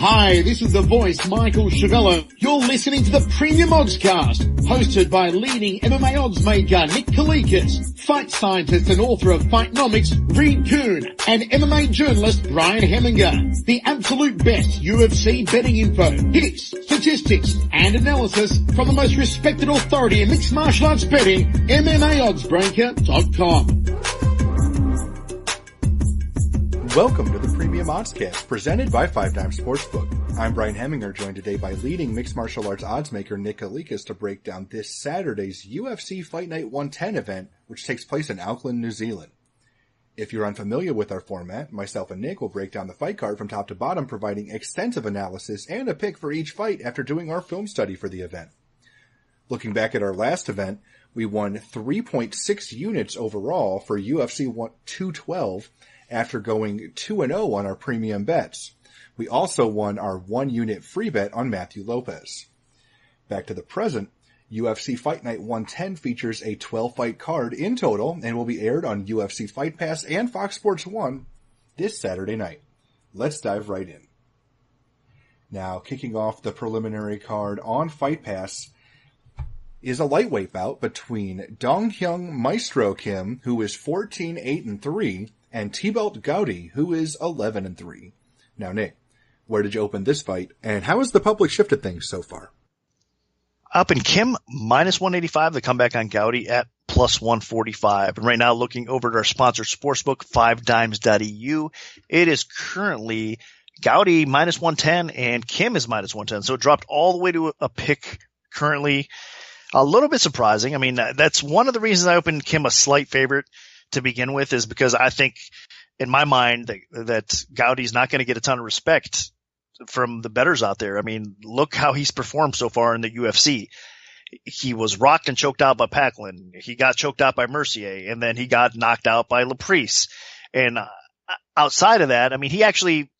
Hi, this is the voice, Michael Chavello. You're listening to the Premium Oddscast, hosted by leading MMA odds maker Nick Kalikas, fight scientist and author of Fightnomics, Reed Kuhn, and MMA journalist Brian Hemminger. The absolute best UFC betting info, hits, statistics, and analysis from the most respected authority in mixed martial arts betting, MMAOddsBreaker.com. Welcome to the Premium Oddscast, presented by 5 Times Sportsbook. I'm Brian Hemminger, joined today by leading mixed martial arts oddsmaker Nick Kalikas to break down this Saturday's UFC Fight Night 110 event, which takes place in Auckland, New Zealand. If you're unfamiliar with our format, myself and Nick will break down the fight card from top to bottom, providing extensive analysis and a pick for each fight after doing our film study for the event. Looking back at our last event, we won 3.6 units overall for UFC 212, after going 2-0 on our premium bets. We also won our 1-unit free bet on Matthew Lopez. Back to the present, UFC Fight Night 110 features a 12-fight card in total and will be aired on UFC Fight Pass and Fox Sports 1 this Saturday night. Let's dive right in. Now, kicking off the preliminary card on Fight Pass is a lightweight bout between Dong Hyung Maestro Kim, who is 14-8-3, and T-Belt Gowdy, who is 11-3. Now, Nick, where did you open this fight, and how has the public shifted things so far? Up in Kim, minus 185, the comeback on Gowdy at plus 145. And right now, looking over at our sponsor sportsbook, 5dimes.eu, it is currently Gowdy minus 110 and Kim is minus 110. So it dropped all the way to a pick currently. A little bit surprising. I mean, that's one of the reasons I opened Kim a slight favorite to begin with, is because I think in my mind that Gowdy's not going to get a ton of respect from the bettors out there. I mean, look how he's performed so far in the UFC. He was rocked and choked out by Packlin. He got choked out by Mercier, and then he got knocked out by Laprise. And outside of that, I mean, he actually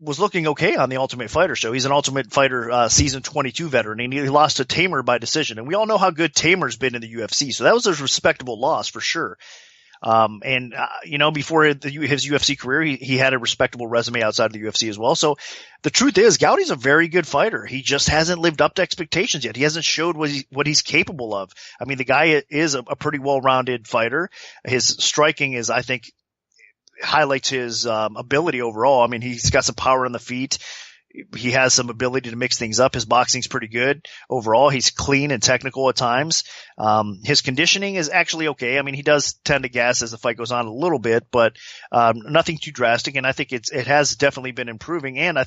was looking okay on the Ultimate Fighter show. He's an Ultimate Fighter season 22 veteran, and he lost to Tamer by decision. And we all know how good Tamer's been in the UFC, so that was a respectable loss for sure. Before his UFC career, he had a respectable resume outside of the UFC as well. So the truth is, Gowdy's a very good fighter. He just hasn't lived up to expectations yet. He hasn't showed what he's capable of. I mean, the guy is a pretty well-rounded fighter. His striking is, I think, highlights his ability overall. I mean, he's got some power on the feet. He has some ability to mix things up. His boxing's pretty good overall. He's clean and technical at times. His conditioning is actually okay. I mean, he does tend to gas as the fight goes on a little bit, but nothing too drastic. And I think it has definitely been improving. And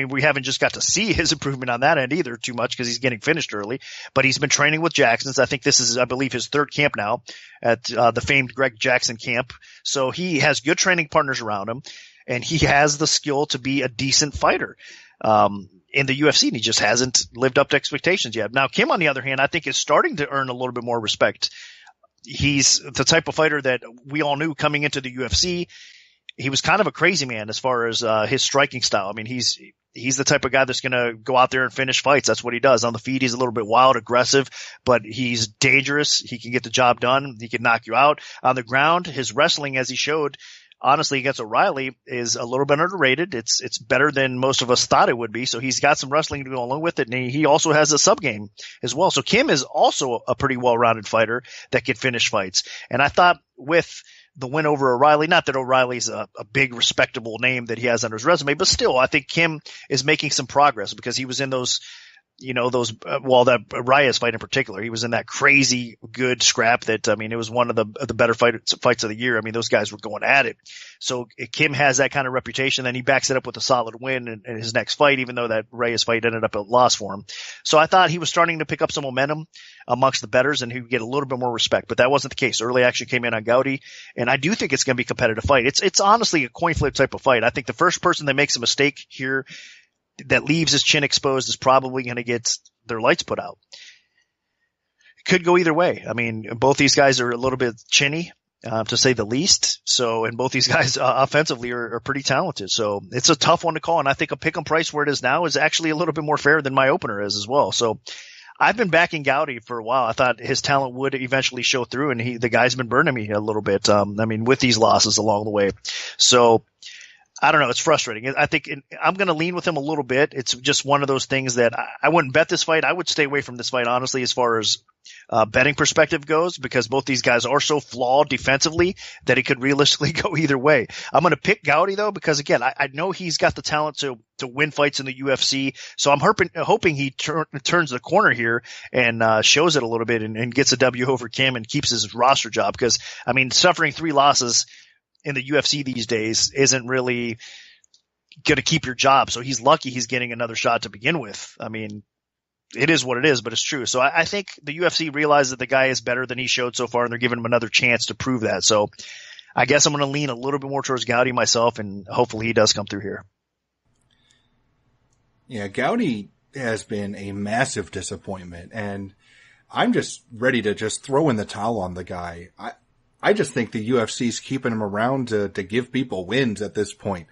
we haven't just got to see his improvement on that end either too much because he's getting finished early. But he's been training with Jackson's. I think this is, I believe, his third camp now at the famed Greg Jackson camp. So he has good training partners around him, and he has the skill to be a decent fighter in the UFC, and he just hasn't lived up to expectations yet. Now, Kim, on the other hand, I think is starting to earn a little bit more respect. He's the type of fighter that we all knew coming into the UFC. He was kind of a crazy man as far as his striking style. I mean, he's the type of guy that's going to go out there and finish fights. That's what he does. On the feet, he's a little bit wild, aggressive, but he's dangerous. He can get the job done. He can knock you out. On the ground, his wrestling, as he showed, honestly, against O'Reilly, is a little bit underrated. It's better than most of us thought it would be. So he's got some wrestling to go along with it, and he also has a sub game as well. So Kim is also a pretty well-rounded fighter that can finish fights. And I thought with the win over O'Reilly, not that O'Reilly's a big respectable name that he has on his resume, but still, I think Kim is making some progress because he was in that Reyes fight in particular, he was in that crazy good scrap that, I mean, it was one of the better fights of the year. I mean, those guys were going at it. So Kim has that kind of reputation, then he backs it up with a solid win in his next fight, even though that Reyes fight ended up a loss for him. So I thought he was starting to pick up some momentum amongst the bettors and he would get a little bit more respect, but that wasn't the case. Early action came in on Gowdy, and I do think it's going to be a competitive fight. It's honestly a coin flip type of fight. I think the first person that makes a mistake here that leaves his chin exposed is probably going to get their lights put out. It could go either way. I mean, both these guys are a little bit chinny, to say the least. So, and both these guys offensively are pretty talented. So it's a tough one to call. And I think a pick 'em price where it is now is actually a little bit more fair than my opener is as well. So I've been backing Gowdy for a while. I thought his talent would eventually show through, and the guy's been burning me a little bit. With these losses along the way. So I don't know. It's frustrating. I think I'm going to lean with him a little bit. It's just one of those things that I wouldn't bet this fight. I would stay away from this fight, honestly, as far as betting perspective goes, because both these guys are so flawed defensively that it could realistically go either way. I'm going to pick Gowdy, though, because, again, I know he's got the talent to win fights in the UFC. So I'm hoping he turns the corner here and shows it a little bit and gets a W over Kim and keeps his roster job. Because, I mean, suffering 3 losses in the UFC these days isn't really going to keep your job. So he's lucky he's getting another shot to begin with. I mean, it is what it is, but it's true. So I think the UFC realized that the guy is better than he showed so far, and they're giving him another chance to prove that. So I guess I'm going to lean a little bit more towards Gowdy myself, and hopefully he does come through here. Yeah, Gowdy has been a massive disappointment, and I'm just ready to just throw in the towel on the guy. I just think the UFC's keeping him around to give people wins at this point.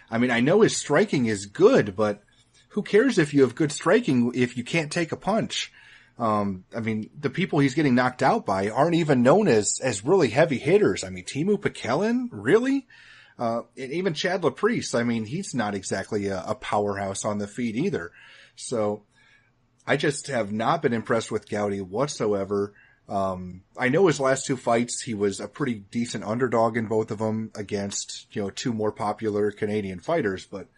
I mean, I know his striking is good, but who cares if you have good striking if you can't take a punch? I mean, the people he's getting knocked out by aren't even known as really heavy hitters. I mean, Timu Pekelin, really? And even Chad Laprice, I mean, he's not exactly a powerhouse on the feet either. So I just have not been impressed with Gowdy whatsoever. I know his last 2 fights, he was a pretty decent underdog in both of them against, 2 more popular Canadian fighters, but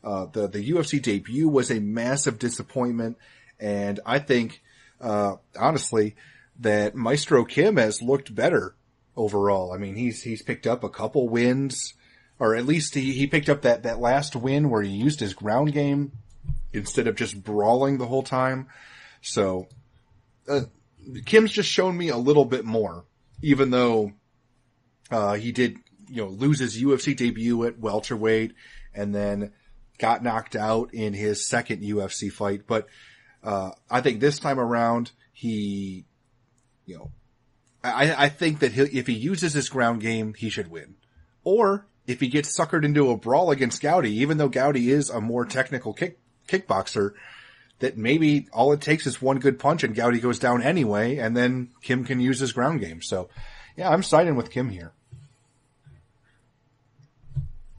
the UFC debut was a massive disappointment, and I think, honestly, that Maestro Kim has looked better overall. I mean, he's picked up a couple wins, or at least he picked up that last win where he used his ground game instead of just brawling the whole time. So, Kim's just shown me a little bit more, even though he did, lose his UFC debut at welterweight and then got knocked out in his second UFC fight. But I think this time around, he, I think that if he uses his ground game, he should win. Or if he gets suckered into a brawl against Gowdy, even though Gowdy is a more technical kickboxer, that maybe all it takes is one good punch and Gowdy goes down anyway, and then Kim can use his ground game. So, yeah, I'm siding with Kim here.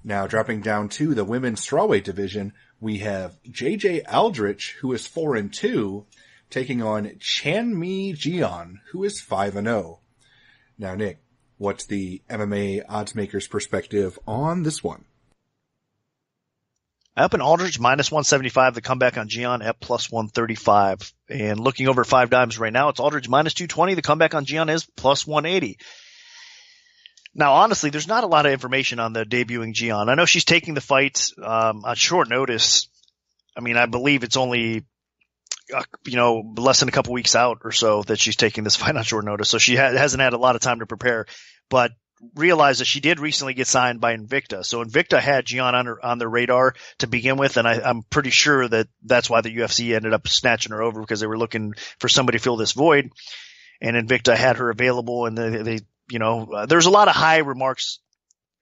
Now, dropping down to the women's strawweight division, we have JJ Aldrich, who is 4-2, taking on Chanmi Jian, who is 5-0. Now, Nick, what's the MMA oddsmaker's perspective on this one? I open Aldrich minus 175, the comeback on Gian at plus 135. And looking over 5 dimes right now, it's Aldrich minus 220, the comeback on Gian is plus 180. Now, honestly, there's not a lot of information on the debuting Gian. I know she's taking the fight on short notice. I mean, I believe it's only, less than a couple weeks out or so that she's taking this fight on short notice. So she hasn't had a lot of time to prepare. But realize that she did recently get signed by Invicta. So Invicta had Gian on their radar to begin with, and I'm pretty sure that that's why the UFC ended up snatching her over, because they were looking for somebody to fill this void, and Invicta had her available, and they there's a lot of high remarks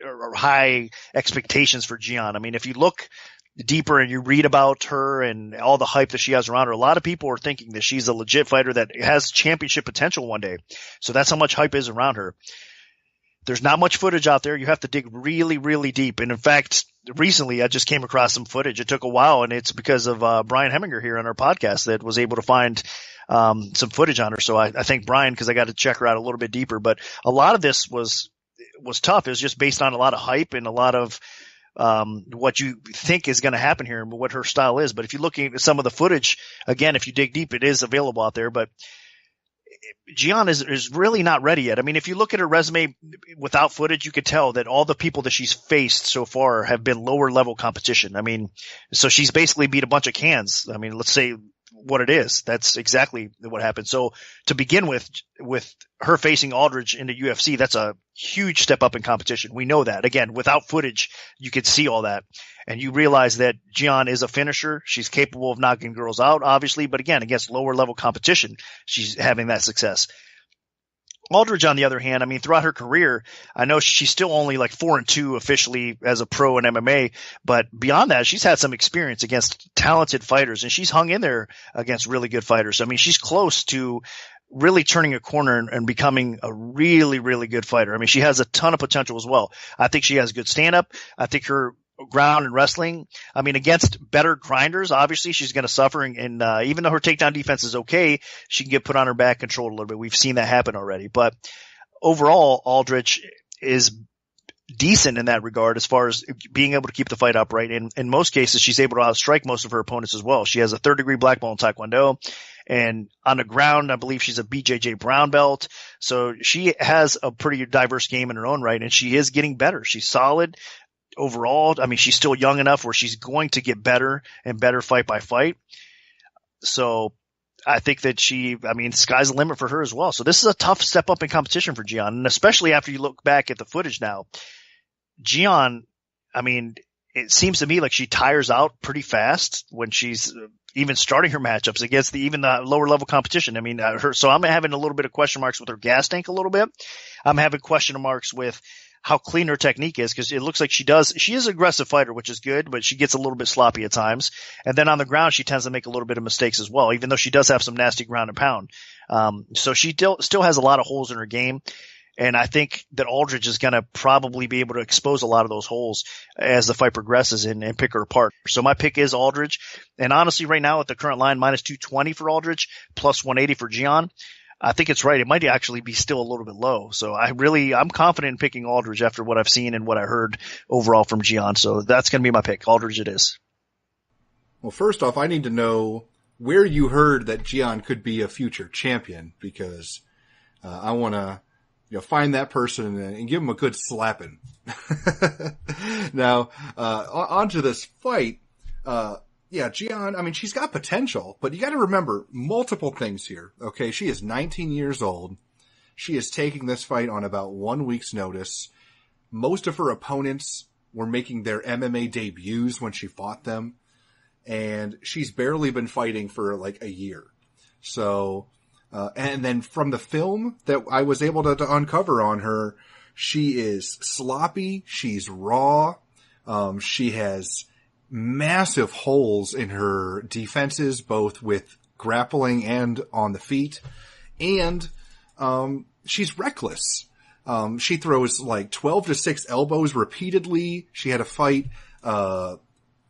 or high expectations for Gian. I mean, if you look deeper and you read about her and all the hype that she has around her, a lot of people are thinking that she's a legit fighter that has championship potential one day. So that's how much hype is around her. There's not much footage out there. You have to dig really, really deep. And in fact, recently I just came across some footage. It took a while, and it's because of Brian Hemminger here on our podcast that was able to find some footage on her. So I thank Brian, because I got to check her out a little bit deeper. But a lot of this was tough. It was just based on a lot of hype and a lot of what you think is going to happen here and what her style is. But if you're looking at some of the footage, again, if you dig deep, it is available out there. But Gian is really not ready yet. I mean, if you look at her resume without footage, you could tell that all the people that she's faced so far have been lower level competition. I mean, so she's basically beat a bunch of cans. I mean, let's say what it is. That's exactly what happened. So to begin with her facing Aldrich in the UFC, that's a huge step up in competition. We know that. Again, without footage, you could see all that. And you realize that Gian is a finisher. She's capable of knocking girls out, obviously, but again, against lower level competition, she's having that success. Aldrich, on the other hand, I mean, throughout her career, I know she's still only like 4-2 officially as a pro in MMA, but beyond that, she's had some experience against talented fighters, and she's hung in there against really good fighters. So, I mean, she's close to really turning a corner and becoming a really, really good fighter. I mean, she has a ton of potential as well. I think she has good stand-up. I think her ground and wrestling. I mean, against better grinders, obviously she's going to suffer. And even though her takedown defense is okay, she can get put on her back, controlled a little bit. We've seen that happen already. But overall, Aldrich is decent in that regard as far as being able to keep the fight upright. And in most cases, she's able to outstrike most of her opponents as well. She has a third-degree black belt in Taekwondo. And on the ground, I believe she's a BJJ brown belt. So she has a pretty diverse game in her own right, and she is getting better. She's solid overall. I mean, she's still young enough where she's going to get better and better fight by fight. So I think that sky's the limit for her as well. So this is a tough step up in competition for Gian, and especially after you look back at the footage now. Gian, I mean, it seems to me like she tires out pretty fast when she's even starting her matchups against even the lower level competition. I mean, so I'm having a little bit of question marks with her gas tank a little bit. I'm having question marks with how clean her technique is, because it looks like she is an aggressive fighter, which is good, but she gets a little bit sloppy at times. And then on the ground, she tends to make a little bit of mistakes as well, even though she does have some nasty ground and pound. So she still has a lot of holes in her game. And I think that Aldrich is going to probably be able to expose a lot of those holes as the fight progresses and pick her apart. So my pick is Aldrich. And honestly, right now at the current line, minus 220 for Aldrich, plus 180 for Gian, I think it's right. It might actually be still a little bit low. So I'm confident in picking Aldrich after what I've seen and what I heard overall from Gian. So that's going to be my pick. Aldrich it is. Well, first off, I need to know where you heard that Gian could be a future champion, because I want to find that person and give him a good slapping. Now, onto this fight. Gian, I mean, she's got potential, but you got to remember multiple things here. Okay. She is 19 years old. She is taking this fight on about 1 week's notice. Most of her opponents were making their MMA debuts when she fought them, and she's barely been fighting for like a year. So, and then from the film that I was able to uncover on her, she is sloppy. She's raw. She has massive holes in her defenses, both with grappling and on the feet. And, she's reckless. She throws like 12 to 6 elbows repeatedly. She had a fight,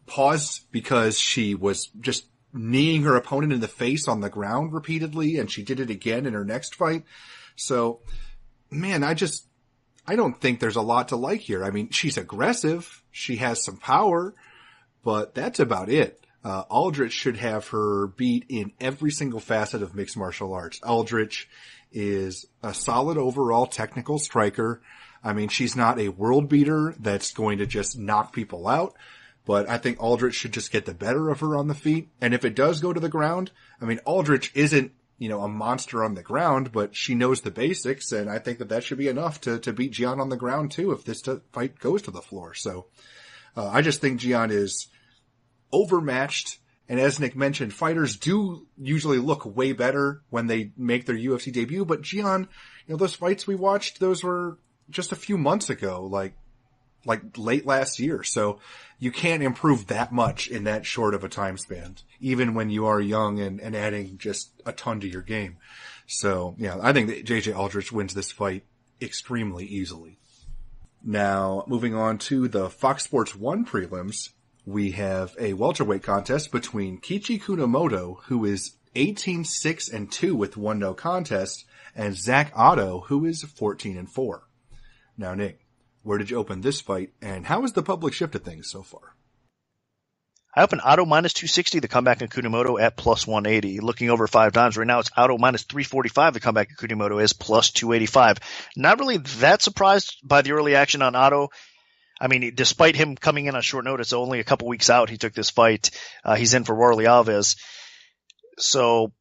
paused because she was just kneeing her opponent in the face on the ground repeatedly, and she did it again in her next fight. So, man, I don't think there's a lot to like here. I mean, she's aggressive. She has some power, but that's about it. Aldrich should have her beat in every single facet of mixed martial arts. Aldrich is a solid overall technical striker. I mean, she's not a world beater that's going to just knock people out, but I think Aldrich should just get the better of her on the feet. And if it does go to the ground, I mean, Aldrich isn't, a monster on the ground, but she knows the basics, and I think that should be enough to beat Gian on the ground too if this fight goes to the floor. So, I just think Gian is overmatched. And as Nick mentioned, fighters do usually look way better when they make their UFC debut. But Gian, those fights we watched, those were just a few months ago, like late last year. So you can't improve that much in that short of a time span, even when you are young and adding just a ton to your game. So, I think that JJ Aldrich wins this fight extremely easily. Now, moving on to the Fox Sports 1 prelims, we have a welterweight contest between Kichi Kunamoto, who is 18-6-2 with 1 no contest, and Zach Otto, who is 14-4. Now, Nick, where did you open this fight, and how has the public shifted things so far? I opened Otto minus 260, the comeback in Kunamoto at plus 180. Looking over 5 times, right now it's Otto minus 345, the comeback in Kunamoto is plus 285. Not really that surprised by the early action on Otto. I mean, despite him coming in on short notice, only a couple weeks out, he took this fight. He's in for Warley Alves. So,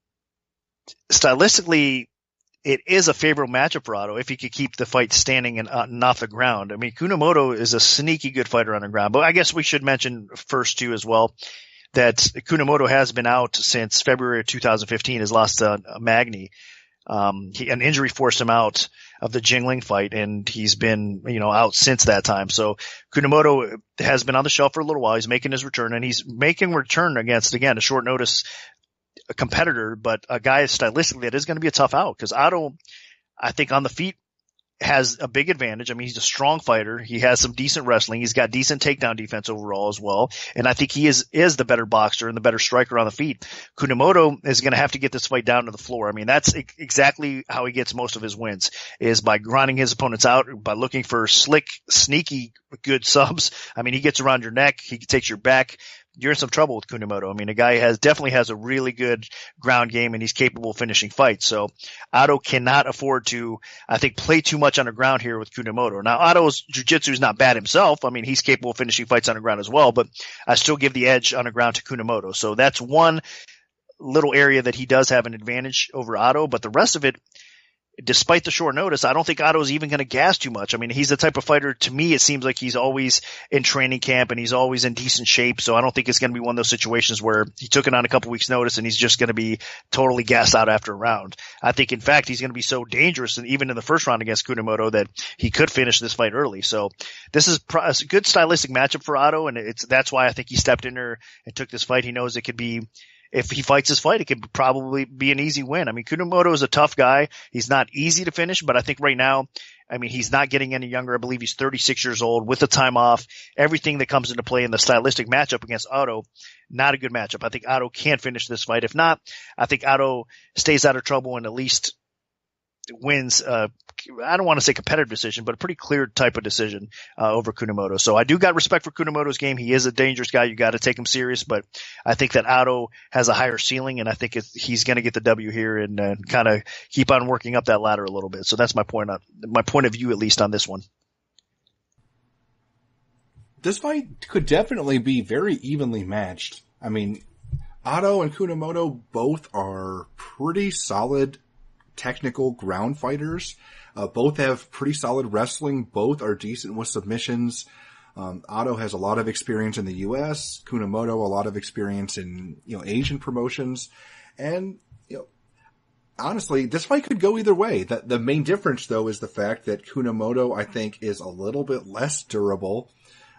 stylistically, it is a favorable matchup for Otto if he could keep the fight standing and off the ground. I mean, Kunamoto is a sneaky good fighter on the ground. But I guess we should mention first, too, as well, that Kunamoto has been out since February of 2015. Has lost Magny. An injury forced him out of the Jingling fight, and he's been, out since that time. So Kunamoto has been on the shelf for a little while. He's making his return, and he's making a return against, again, a short notice competitor, but a guy stylistically that is going to be a tough out, because Otto, I think on the feet, has a big advantage. I mean, he's a strong fighter. He has some decent wrestling. He's got decent takedown defense overall as well. And I think he is the better boxer and the better striker on the feet. Kunamoto is going to have to get this fight down to the floor. I mean, that's exactly how he gets most of his wins, is by grinding his opponents out, by looking for slick, sneaky, good subs. I mean, he gets around your neck. He takes your back. You're in some trouble with Kunamoto. I mean, a guy definitely has a really good ground game, and he's capable of finishing fights. So Otto cannot afford to, I think, play too much on the ground here with Kunamoto. Now, Otto's jiu-jitsu is not bad himself. I mean, he's capable of finishing fights on the ground as well, but I still give the edge on the ground to Kunamoto. So that's one little area that he does have an advantage over Otto, but the rest of it, despite the short notice, I don't think Otto's even going to gas too much. I mean, he's the type of fighter, to me, it seems like he's always in training camp and he's always in decent shape. So I don't think it's going to be one of those situations where he took it on a couple weeks notice and he's just going to be totally gassed out after a round. I think, in fact, he's going to be so dangerous, and even in the first round against Kunamoto, that he could finish this fight early. So this is a good stylistic matchup for Otto, and that's why I think he stepped in there and took this fight. He knows it could be, if he fights his fight, it could probably be an easy win. I mean, Kunamoto is a tough guy. He's not easy to finish, but I think right now, I mean, he's not getting any younger. I believe he's 36 years old with the time off. Everything that comes into play in the stylistic matchup against Otto, not a good matchup. I think Otto can finish this fight. If not, I think Otto stays out of trouble and at least wins, I don't want to say competitive decision, but a pretty clear type of decision over Kunamoto. So I do got respect for Kunamoto's game. He is a dangerous guy. You got to take him serious, but I think that Otto has a higher ceiling, and I think he's going to get the W here and kind of keep on working up that ladder a little bit. So that's my point of view, at least on this one. This fight could definitely be very evenly matched. I mean, Otto and Kunamoto both are pretty solid technical ground fighters. Both have pretty solid wrestling. Both are decent with submissions. Otto has a lot of experience in the U.S. Kunamoto, a lot of experience in, Asian promotions. And, honestly, this fight could go either way. The main difference, though, is the fact that Kunamoto, I think, is a little bit less durable.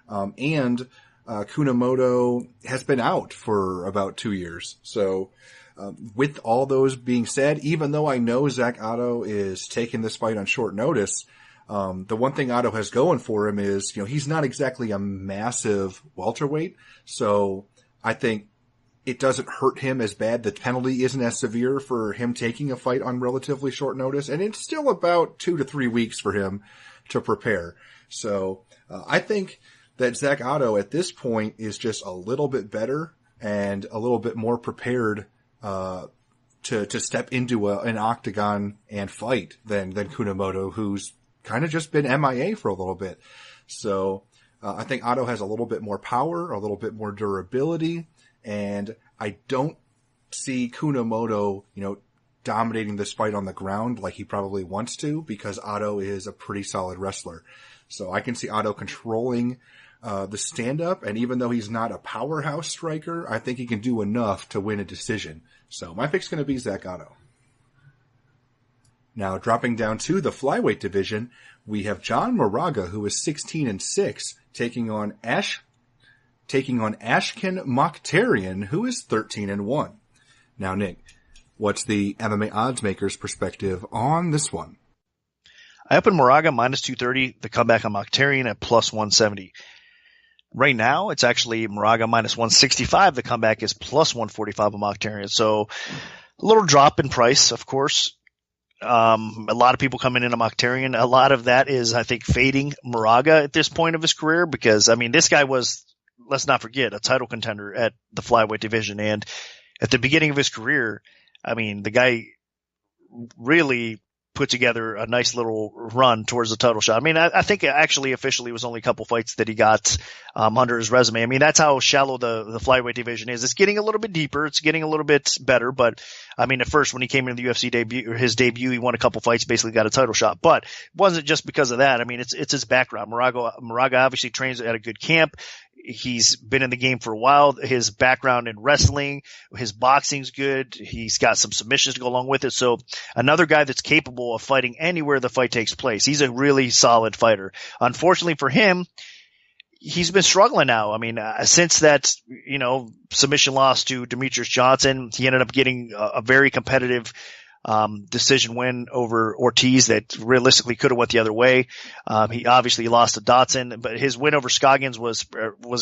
And Kunamoto has been out for about 2 years. So, with all those being said, even though I know Zach Otto is taking this fight on short notice, the one thing Otto has going for him is, he's not exactly a massive welterweight. So I think it doesn't hurt him as bad. The penalty isn't as severe for him taking a fight on relatively short notice. And it's still about 2 to 3 weeks for him to prepare. So I think that Zach Otto at this point is just a little bit better and a little bit more prepared to step into an octagon and fight than Kunamoto, who's kind of just been MIA for a little bit. So, I think Otto has a little bit more power, a little bit more durability, and I don't see Kunamoto, dominating this fight on the ground like he probably wants to, because Otto is a pretty solid wrestler. So I can see Otto controlling the stand-up, and even though he's not a powerhouse striker, I think he can do enough to win a decision. So my pick's going to be Zach Otto. Now, dropping down to the flyweight division, we have John Moraga, who is 16-6, taking on Ashkan Mokhtarian, who is 13-1. Now, Nick, what's the MMA oddsmaker's perspective on this one? I opened Moraga minus 230, the comeback on Mokhtarian at plus 170. Right now, it's actually Moraga minus 165. The comeback is plus 145 on Mokhtarian. So a little drop in price, of course. A lot of people coming into Mokhtarian. A lot of that is, I think, fading Moraga at this point of his career, because, I mean, this guy was, let's not forget, a title contender at the flyweight division. And at the beginning of his career, I mean, the guy really put together a nice little run towards the title shot. I mean, I think actually officially it was only a couple fights that he got under his resume. I mean, that's how shallow the flyweight division is. It's getting a little bit deeper. It's getting a little bit better. But I mean, at first when he came into the UFC debut, his debut, he won a couple fights, basically got a title shot. But it wasn't just because of that. I mean, it's his background. Moraga obviously trains at a good camp. He's been in the game for a while. His background in wrestling, his boxing's good. He's got some submissions to go along with it. So another guy that's capable of fighting anywhere the fight takes place. He's a really solid fighter. Unfortunately for him, he's been struggling now. I mean, since that, submission loss to Demetrius Johnson, he ended up getting a very competitive decision win over Ortiz that realistically could have went the other way. He obviously lost to Dotson, but his win over Scoggins was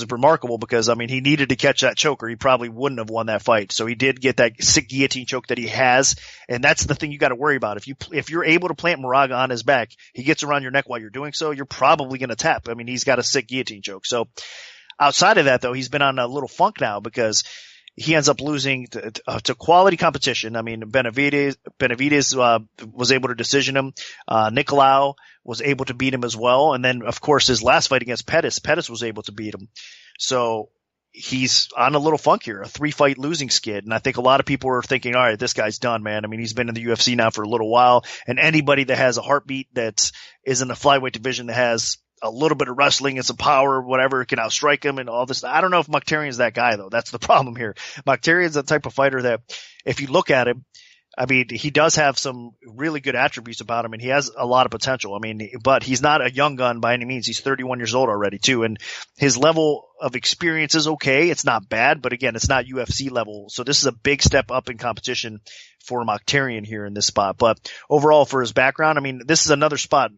remarkable because, I mean, he needed to catch that choker. He probably wouldn't have won that fight. So he did get that sick guillotine choke that he has. And that's the thing you got to worry about. If you're able to plant Moraga on his back, he gets around your neck while you're doing so, you're probably going to tap. I mean, he's got a sick guillotine choke. So outside of that, though, he's been on a little funk now because he ends up losing to quality competition. I mean, Benavidez was able to decision him. Nicolau was able to beat him as well. And then, of course, his last fight against Pettis was able to beat him. So he's on a little funk here, a 3-fight losing skid. And I think a lot of people are thinking, all right, this guy's done, man. I mean, he's been in the UFC now for a little while. And anybody that has a heartbeat that is in the flyweight division that has a little bit of wrestling and some power, whatever, can outstrike him and all this. I don't know if Mokhtarian's that guy, though. That's the problem here. Mokhtarian's the type of fighter that, if you look at him, I mean, he does have some really good attributes about him, and he has a lot of potential. I mean, but he's not a young gun by any means. He's 31 years old already, too, and his level of experience is okay. It's not bad, but again, it's not UFC level. So this is a big step up in competition for Mokhtarian here in this spot. But overall, for his background, I mean, this is another spot.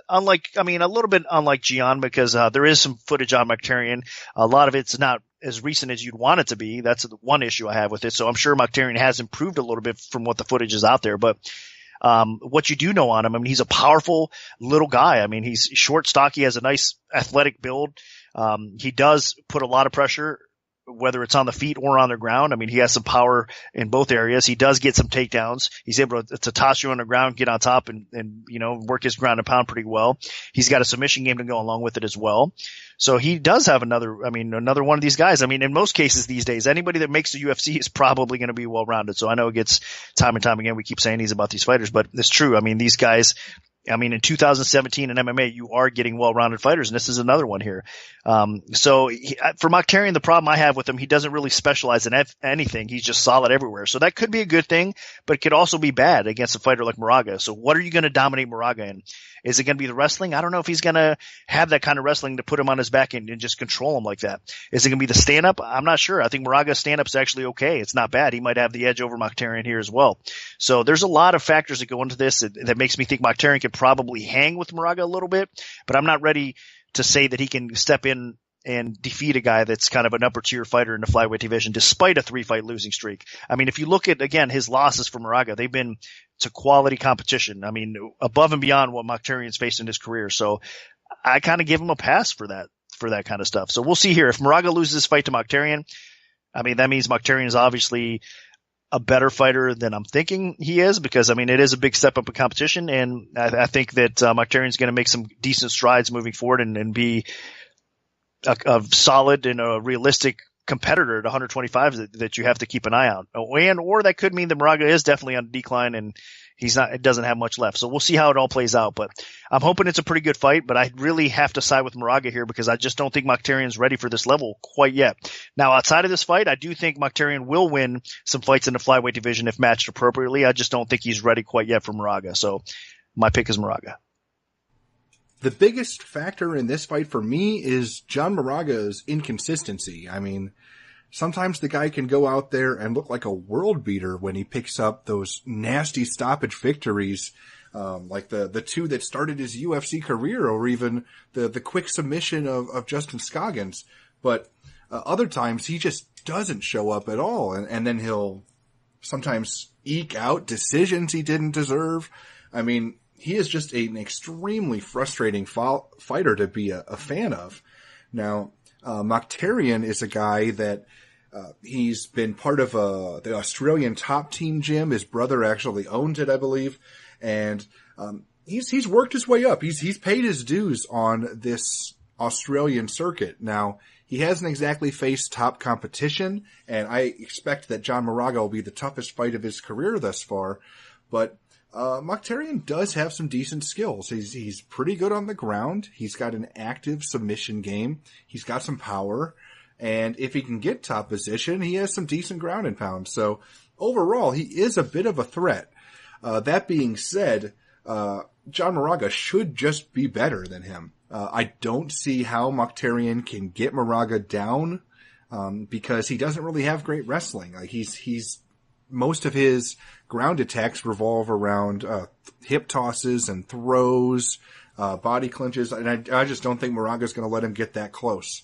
A little bit unlike Gian because there is some footage on Mokhtarian. A lot of it's not as recent as you'd want it to be. That's the one issue I have with it. So I'm sure Mokhtarian has improved a little bit from what the footage is out there. But what you do know on him, I mean, he's a powerful little guy. I mean, he's short, stocky, has a nice athletic build. He does put a lot of pressure, whether it's on the feet or on the ground. I mean, he has some power in both areas. He does get some takedowns. He's able to toss you on the ground, get on top and, you know, work his ground and pound pretty well. He's got a submission game to go along with it as well. So he does have another one of these guys. I mean, in most cases these days, anybody that makes the UFC is probably going to be well-rounded. So I know it gets time and time again, we keep saying these about these fighters, but it's true. I mean, these guys, I mean, in 2017 in MMA, you are getting well-rounded fighters, and this is another one here. So for Mokhtarian, the problem I have with him, he doesn't really specialize in anything. He's just solid everywhere. So that could be a good thing, but it could also be bad against a fighter like Moraga. So what are you going to dominate Moraga in? Is it going to be the wrestling? I don't know if he's going to have that kind of wrestling to put him on his back and just control him like that. Is it going to be the stand-up? I'm not sure. I think Moraga's stand-up is actually okay. It's not bad. He might have the edge over Mokhtarian here as well. So there's a lot of factors that go into this that makes me think Mokhtarian could probably hang with Moraga a little bit, but I'm not ready to say that he can step in and defeat a guy that's kind of an upper tier fighter in the flyweight division despite a 3-fight losing streak. I mean, if you look at, again, his losses for Moraga, they've been to quality competition. I mean, above and beyond what Mokhtarian's faced in his career. So I kind of give him a pass for that kind of stuff. So we'll see here. If Moraga loses this fight to Mokhtarian, I mean, that means Mokhtarian is obviously a better fighter than I'm thinking he is, because I mean, it is a big step up in competition. And I think that Mokhtarian is going to make some decent strides moving forward and be a solid and a realistic competitor at 125 that you have to keep an eye on. Or that could mean that Moraga is definitely on decline and it doesn't have much left. So we'll see how it all plays out, but I'm hoping it's a pretty good fight, but I really have to side with Moraga here because I just don't think Mokhtarian's ready for this level quite yet. Now, outside of this fight, I do think Mokhtarian will win some fights in the flyweight division if matched appropriately. I just don't think he's ready quite yet for Moraga. So my pick is Moraga. The biggest factor in this fight for me is John Moraga's inconsistency. I mean, sometimes the guy can go out there and look like a world beater when he picks up those nasty stoppage victories, like the two that started his UFC career, or even the quick submission of Justin Scoggins. But other times he just doesn't show up at all, and then he'll sometimes eke out decisions he didn't deserve. I mean, he is just an extremely frustrating fighter to be a fan of. Now, Mokhtarian is a guy that he's been part of the Australian top team gym. His brother actually owns it, I believe. And he's worked his way up. He's paid his dues on this Australian circuit. Now, he hasn't exactly faced top competition, and I expect that John Moraga will be the toughest fight of his career thus far. But Mokhtarian does have some decent skills. He's pretty good on the ground. He's got an active submission game. He's got some power. And if he can get top position, he has some decent ground and pound. So overall, he is a bit of a threat. That being said, John Moraga should just be better than him. I don't see how Mokhtarian can get Moraga down, because he doesn't really have great wrestling. Like he's most of his ground attacks revolve around hip tosses and throws, body clinches, and I just don't think Moraga's going to let him get that close.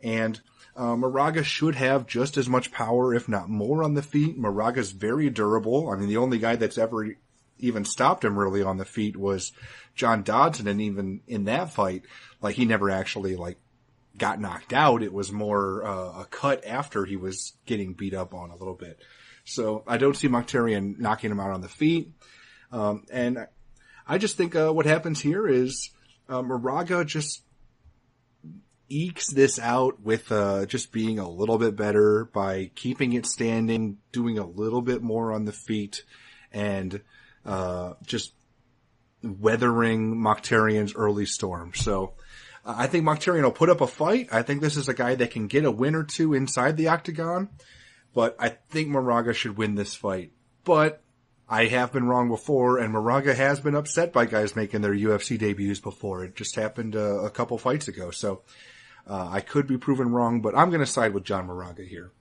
And Moraga should have just as much power, if not more, on the feet. Moraga's very durable. I mean, the only guy that's ever even stopped him really on the feet was John Dodson, and even in that fight, like, he never actually, like, got knocked out. It was more a cut after he was getting beat up on a little bit. So I don't see Mokhtarian knocking him out on the feet. And I just think what happens here is Moraga just ekes this out with just being a little bit better by keeping it standing, doing a little bit more on the feet, and just weathering Mokhtarian's early storm. So I think Mokhtarian will put up a fight. I think this is a guy that can get a win or two inside the octagon, but I think Moraga should win this fight. But I have been wrong before, and Moraga has been upset by guys making their UFC debuts before. It just happened a couple fights ago. So I could be proven wrong, but I'm going to side with John Moraga here.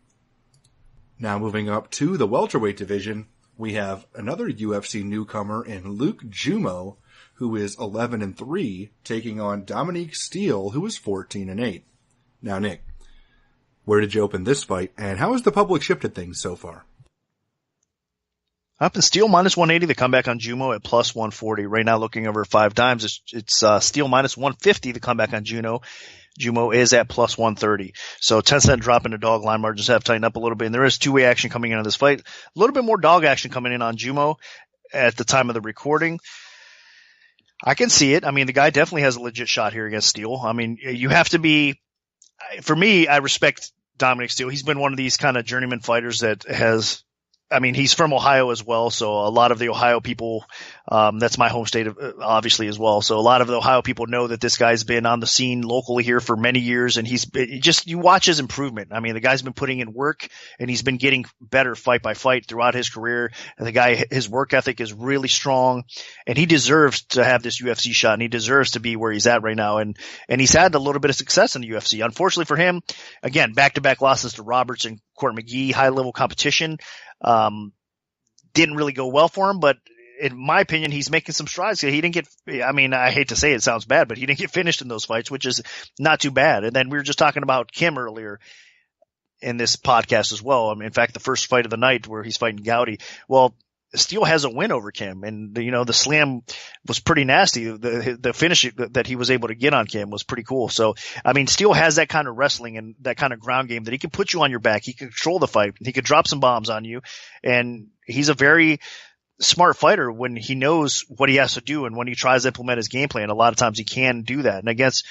Now moving up to the welterweight division, we have another UFC newcomer in Luke Jumeau, who is 11-3, taking on Dominique Steele, who is 14-8. Now, Nick, where did you open this fight, and how has the public shifted things so far? Up in Steele minus 180, the comeback on Jumeau at plus 140. Right now, looking over 5 times, it's Steele minus 150, the comeback on Jumeau. Jumeau is at plus 130. So 10-cent drop in the dog line margins have tightened up a little bit. And there is two-way action coming in on this fight. A little bit more dog action coming in on Jumeau at the time of the recording. I can see it. I mean, the guy definitely has a legit shot here against Steele. I mean, you have to be, for me, I respect Dominic Steele. He's been one of these kind of journeyman fighters that has, I mean, he's from Ohio as well, so a lot of the Ohio people, that's my home state, obviously, as well. So a lot of the Ohio people know that this guy's been on the scene locally here for many years, and you watch his improvement. I mean, the guy's been putting in work, and he's been getting better fight by fight throughout his career. And the guy, his work ethic is really strong, and he deserves to have this UFC shot, and he deserves to be where he's at right now. And he's had a little bit of success in the UFC. Unfortunately for him, again, back-to-back losses to Roberts and Court McGee, high-level competition. Didn't really go well for him, but in my opinion, he's making some strides. He didn't get, I mean, I hate to say it sounds bad, but he didn't get finished in those fights, which is not too bad. And then we were just talking about Kim earlier in this podcast as well. I mean, in fact, the first fight of the night where he's fighting Gowdy. Well, Steele has a win over Kim, and the slam was pretty nasty. The finish that he was able to get on Kim was pretty cool. So, I mean, Steele has that kind of wrestling and that kind of ground game that he can put you on your back. He can control the fight. He could drop some bombs on you, and he's a very smart fighter when he knows what he has to do and when he tries to implement his game plan. A lot of times he can do that. And against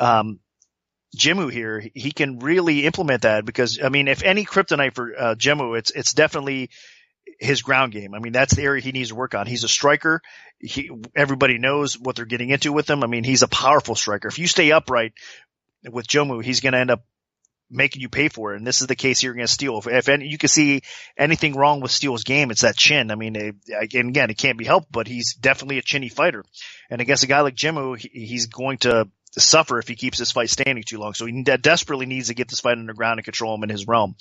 Jimmu here, he can really implement that because, I mean, if any kryptonite for Jimmu, it's definitely his ground game. I mean, that's the area he needs to work on. He's a striker. Everybody knows what they're getting into with him. I mean, he's a powerful striker. If you stay upright with Jimmu, he's going to end up making you pay for it. And this is the case here against Steele. If you can see anything wrong with Steele's game, it's that chin. I mean, again, it can't be helped, but he's definitely a chinny fighter. And against a guy like Jimmu, he's going to suffer if he keeps this fight standing too long. So he desperately needs to get this fight underground and control him in his realm.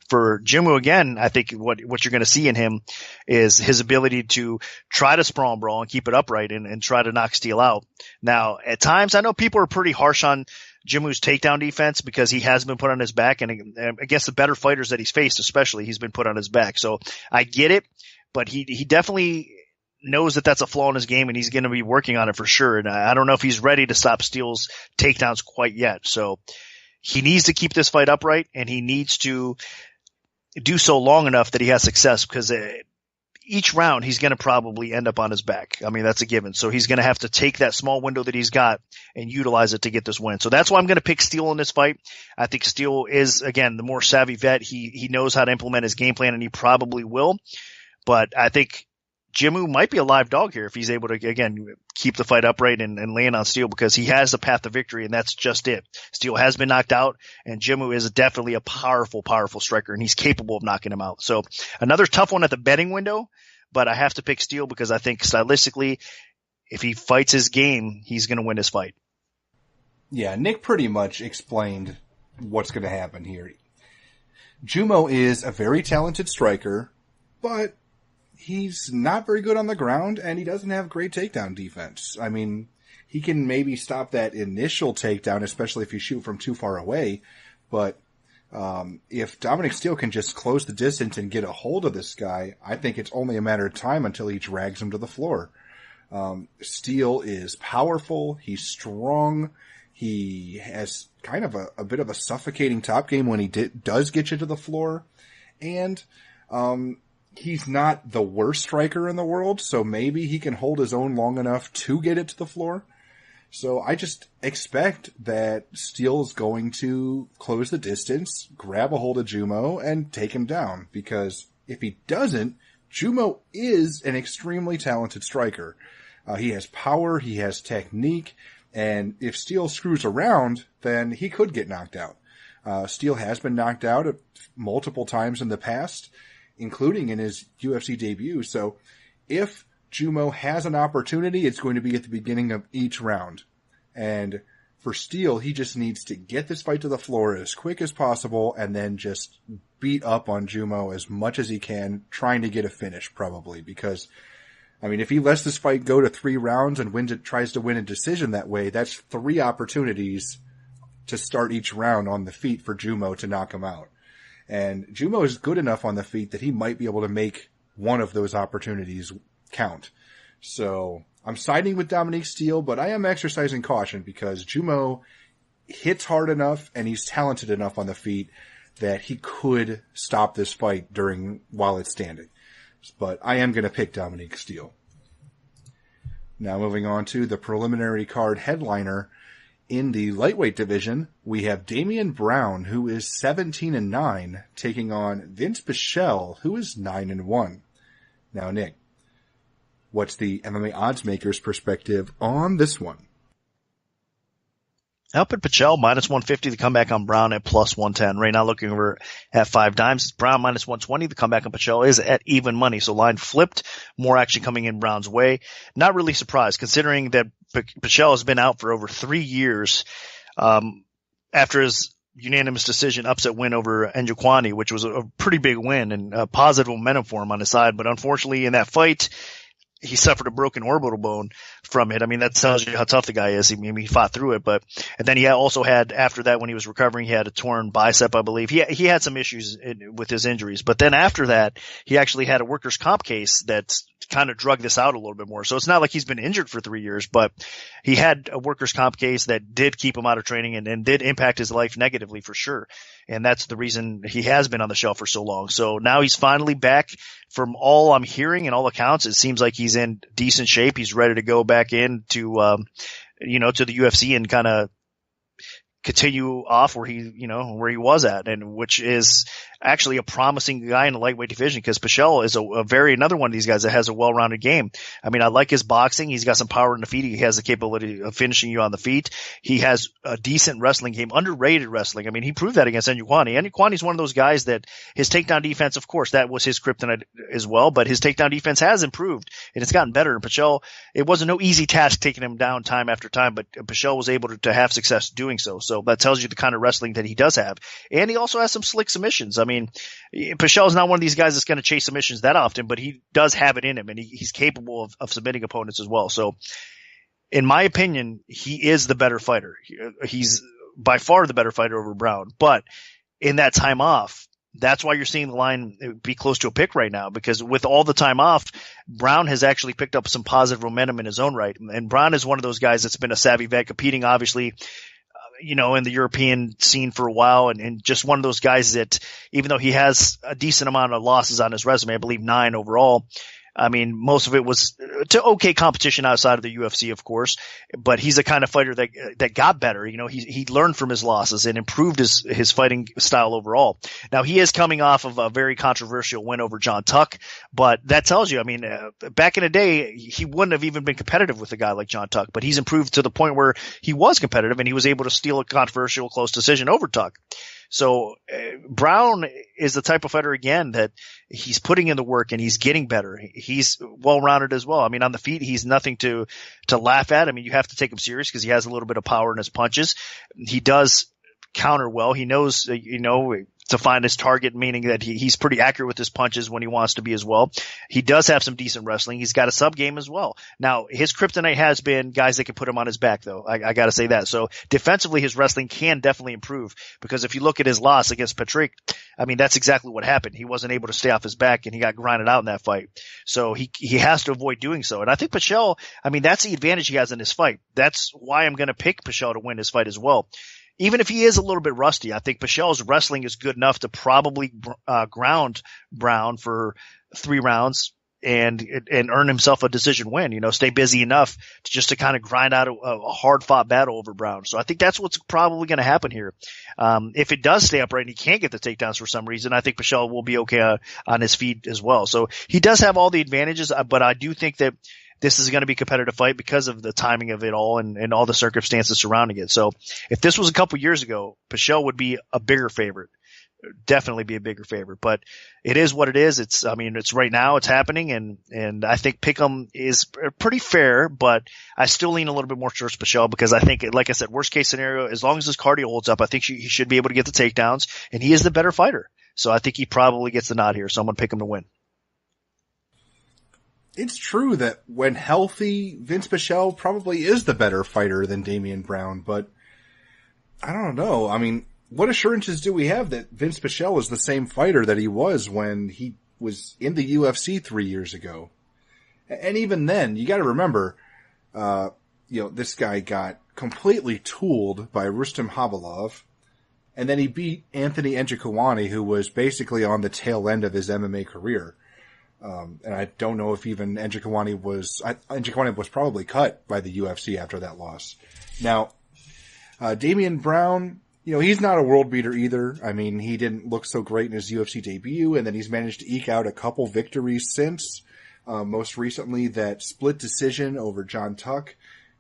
For Jimmu, again, I think what you're going to see in him is his ability to try to sprawl and brawl and keep it upright and try to knock Steele out. Now, at times, I know people are pretty harsh on Jimmu's takedown defense because he has been put on his back, and against the better fighters that he's faced, especially, he's been put on his back. So I get it, but he definitely knows that that's a flaw in his game, and he's going to be working on it for sure. And I don't know if he's ready to stop Steele's takedowns quite yet. So he needs to keep this fight upright, and he needs to do so long enough that he has success because each round he's going to probably end up on his back. I mean, that's a given. So he's going to have to take that small window that he's got and utilize it to get this win. So that's why I'm going to pick Steele in this fight. I think Steele is, again, the more savvy vet. He knows how to implement his game plan, and he probably will. But I think Jimmu might be a live dog here if he's able to, again, keep the fight upright and land on Steele because he has the path to victory, and that's just it. Steele has been knocked out, and Jimmu is definitely a powerful, powerful striker, and he's capable of knocking him out. So another tough one at the betting window, but I have to pick Steele because I think stylistically, if he fights his game, he's going to win his fight. Yeah, Nick pretty much explained what's going to happen here. Jumeau is a very talented striker. but he's not very good on the ground, and he doesn't have great takedown defense. I mean, he can maybe stop that initial takedown, especially if you shoot from too far away, but if Dominic Steele can just close the distance and get a hold of this guy, I think it's only a matter of time until he drags him to the floor. Steele is powerful. He's strong. He has kind of a bit of a suffocating top game when he does get you to the floor. And he's not the worst striker in the world, so maybe he can hold his own long enough to get it to the floor. So I just expect that Steele is going to close the distance, grab a hold of Jumo, and take him down. Because if he doesn't, Jumo is an extremely talented striker. He has power, he has technique, and if Steele screws around, then he could get knocked out. Steele has been knocked out multiple times in the past, including in his UFC debut. So if Jumo has an opportunity, it's going to be at the beginning of each round. And for Steele, he just needs to get this fight to the floor as quick as possible and then just beat up on Jumo as much as he can, trying to get a finish probably. Because, I mean, if he lets this fight go to 3 rounds and tries to win a decision that way, that's 3 opportunities to start each round on the feet for Jumo to knock him out. And Jumo is good enough on the feet that he might be able to make one of those opportunities count. So I'm siding with Dominique Steele, but I am exercising caution because Jumo hits hard enough and he's talented enough on the feet that he could stop this fight while it's standing. But I am going to pick Dominique Steele. Now moving on to the preliminary card headliner. In the lightweight division, we have Damian Brown, who is 17-9, taking on Vince Pichel, who is 9-1. Now, Nick, what's the MMA odds maker's perspective on this one? I'll put Pichel -150, the comeback on Brown at +110. Right now looking over at 5 dimes. It's Brown -120. The comeback on Pichel is at even money. So line flipped, more action coming in Brown's way. Not really surprised considering that Pichel has been out for over 3 years, after his unanimous decision upset win over Njokuani, which was a pretty big win and a positive momentum for him on his side. But unfortunately in that fight, he suffered a broken orbital bone from it. I mean, that tells you how tough the guy is. He fought through it, and then he also had, after that, when he was recovering, he had a torn bicep, I believe. He had some issues with his injuries, but then after that, he actually had a workers' comp case that kind of drug this out a little bit more. So it's not like he's been injured for 3 years, but he had a workers' comp case that did keep him out of training and did impact his life negatively for sure. And that's the reason he has been on the shelf for so long. So now he's finally back. From all I'm hearing and all accounts, it seems like he's in decent shape. He's ready to go back in to the UFC and kind of continue off where he was at, and which is actually a promising guy in the lightweight division, because Pichel is another one of these guys that has a well-rounded game. I mean, I like his boxing. He's got some power in the feet. He has the capability of finishing you on the feet. He has a decent wrestling game, underrated wrestling. I mean, he proved that against Njokuani. Njokuani is one of those guys that his takedown defense, of course, that was his kryptonite as well, but his takedown defense has improved and it's gotten better. And Pichel, it wasn't no easy task taking him down time after time, but Pichel was able to have success doing so. So that tells you the kind of wrestling that he does have. And he also has some slick submissions. I mean, Pichel is not one of these guys that's going to chase submissions that often, but he does have it in him, and he's capable of submitting opponents as well. So, in my opinion, he is the better fighter. He's by far the better fighter over Brown. But in that time off, that's why you're seeing the line be close to a pick right now, because with all the time off, Brown has actually picked up some positive momentum in his own right. And Brown is one of those guys that's been a savvy vet, competing obviously in the European scene for a while, and just one of those guys that, even though he has a decent amount of losses on his resume, I believe 9 overall, I mean, most of it was to okay competition outside of the UFC, of course, but he's the kind of fighter that got better. He learned from his losses and improved his fighting style overall. Now, he is coming off of a very controversial win over John Tuck, but that tells you, I mean, back in the day, he wouldn't have even been competitive with a guy like John Tuck, but he's improved to the point where he was competitive and he was able to steal a controversial close decision over Tuck. So Brown is the type of fighter, again, that he's putting in the work and he's getting better. He's well-rounded as well. I mean, on the feet, he's nothing to laugh at. I mean, you have to take him serious because he has a little bit of power in his punches. He does counter well. He knows, to find his target, meaning that he's pretty accurate with his punches when he wants to be as well. He does have some decent wrestling. He's got a sub game as well. Now, his kryptonite has been guys that can put him on his back, though. I got to say that. So defensively, his wrestling can definitely improve, because if you look at his loss against Patrick, I mean, that's exactly what happened. He wasn't able to stay off his back, and he got grinded out in that fight. So he has to avoid doing so. And I think Pichel, I mean, that's the advantage he has in this fight. That's why I'm going to pick Pichel to win this fight as well. Even if he is a little bit rusty, I think Pichel's wrestling is good enough to probably ground Brown for 3 rounds and earn himself a decision win. Stay busy enough to kind of grind out a hard fought battle over Brown. So I think that's what's probably going to happen here. If it does stay upright and he can't get the takedowns for some reason, I think Pichel will be okay on his feet as well. So he does have all the advantages, but I do think that this is going to be a competitive fight because of the timing of it all and all the circumstances surrounding it. So if this was a couple years ago, Pichel would be a bigger favorite, definitely be a bigger favorite, but it is what it is. It's right now, it's happening, and I think Pick'em is pretty fair, but I still lean a little bit more towards Pichel, because I think, like I said, worst case scenario, as long as his cardio holds up, I think he should be able to get the takedowns, and he is the better fighter. So I think he probably gets the nod here. So I'm going to pick him to win. It's true that when healthy, Vince Pichel probably is the better fighter than Damian Brown, but I don't know. I mean, what assurances do we have that Vince Pichel is the same fighter that he was when he was in the UFC 3 years ago? And even then, you got to remember, this guy got completely tooled by Rustam Khabilov, and then he beat Anthony Njokuani, who was basically on the tail end of his MMA career. And I don't know if even Njokuani was probably cut by the UFC after that loss. Now, Damian Brown, he's not a world beater either. I mean, he didn't look so great in his UFC debut, and then he's managed to eke out a couple victories since. Most recently, that split decision over John Tuck.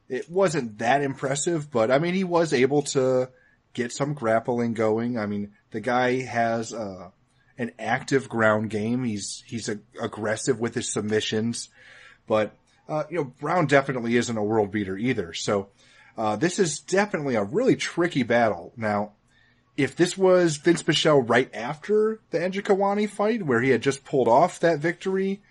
It wasn't that impressive, but I mean, he was able to get some grappling going. I mean, the guy has, an active ground game. He's aggressive with his submissions, but, Brown definitely isn't a world beater either. So, this is definitely a really tricky battle. Now, if this was Vince Pichel right after the Njokuani fight, where he had just pulled off that victory,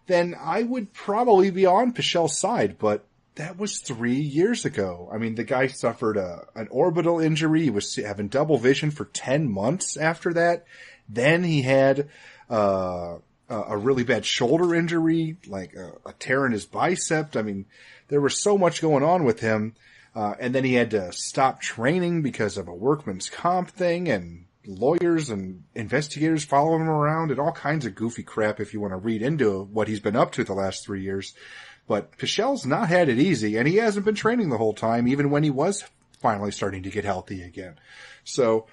then I would probably be on Pichel's side, but that was 3 years ago. I mean, the guy suffered an orbital injury. He was having double vision for 10 months after that. Then he had a really bad shoulder injury, like a tear in his bicep. I mean, there was so much going on with him. And then he had to stop training because of a workman's comp thing, and lawyers and investigators following him around, and all kinds of goofy crap if you want to read into what he's been up to the last 3 years. But Pichel's not had it easy, and he hasn't been training the whole time, even when he was finally starting to get healthy again. So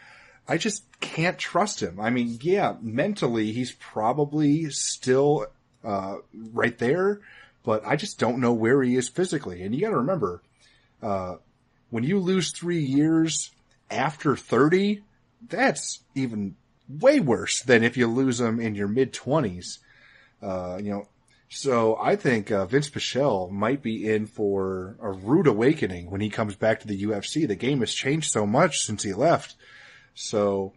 I just can't trust him. I mean, yeah, mentally he's probably still right there, but I just don't know where he is physically. And you got to remember, when you lose 3 years after 30, that's even way worse than if you lose them in your mid-20s. So I think Vince Pichel might be in for a rude awakening when he comes back to the UFC. The game has changed so much since he left. So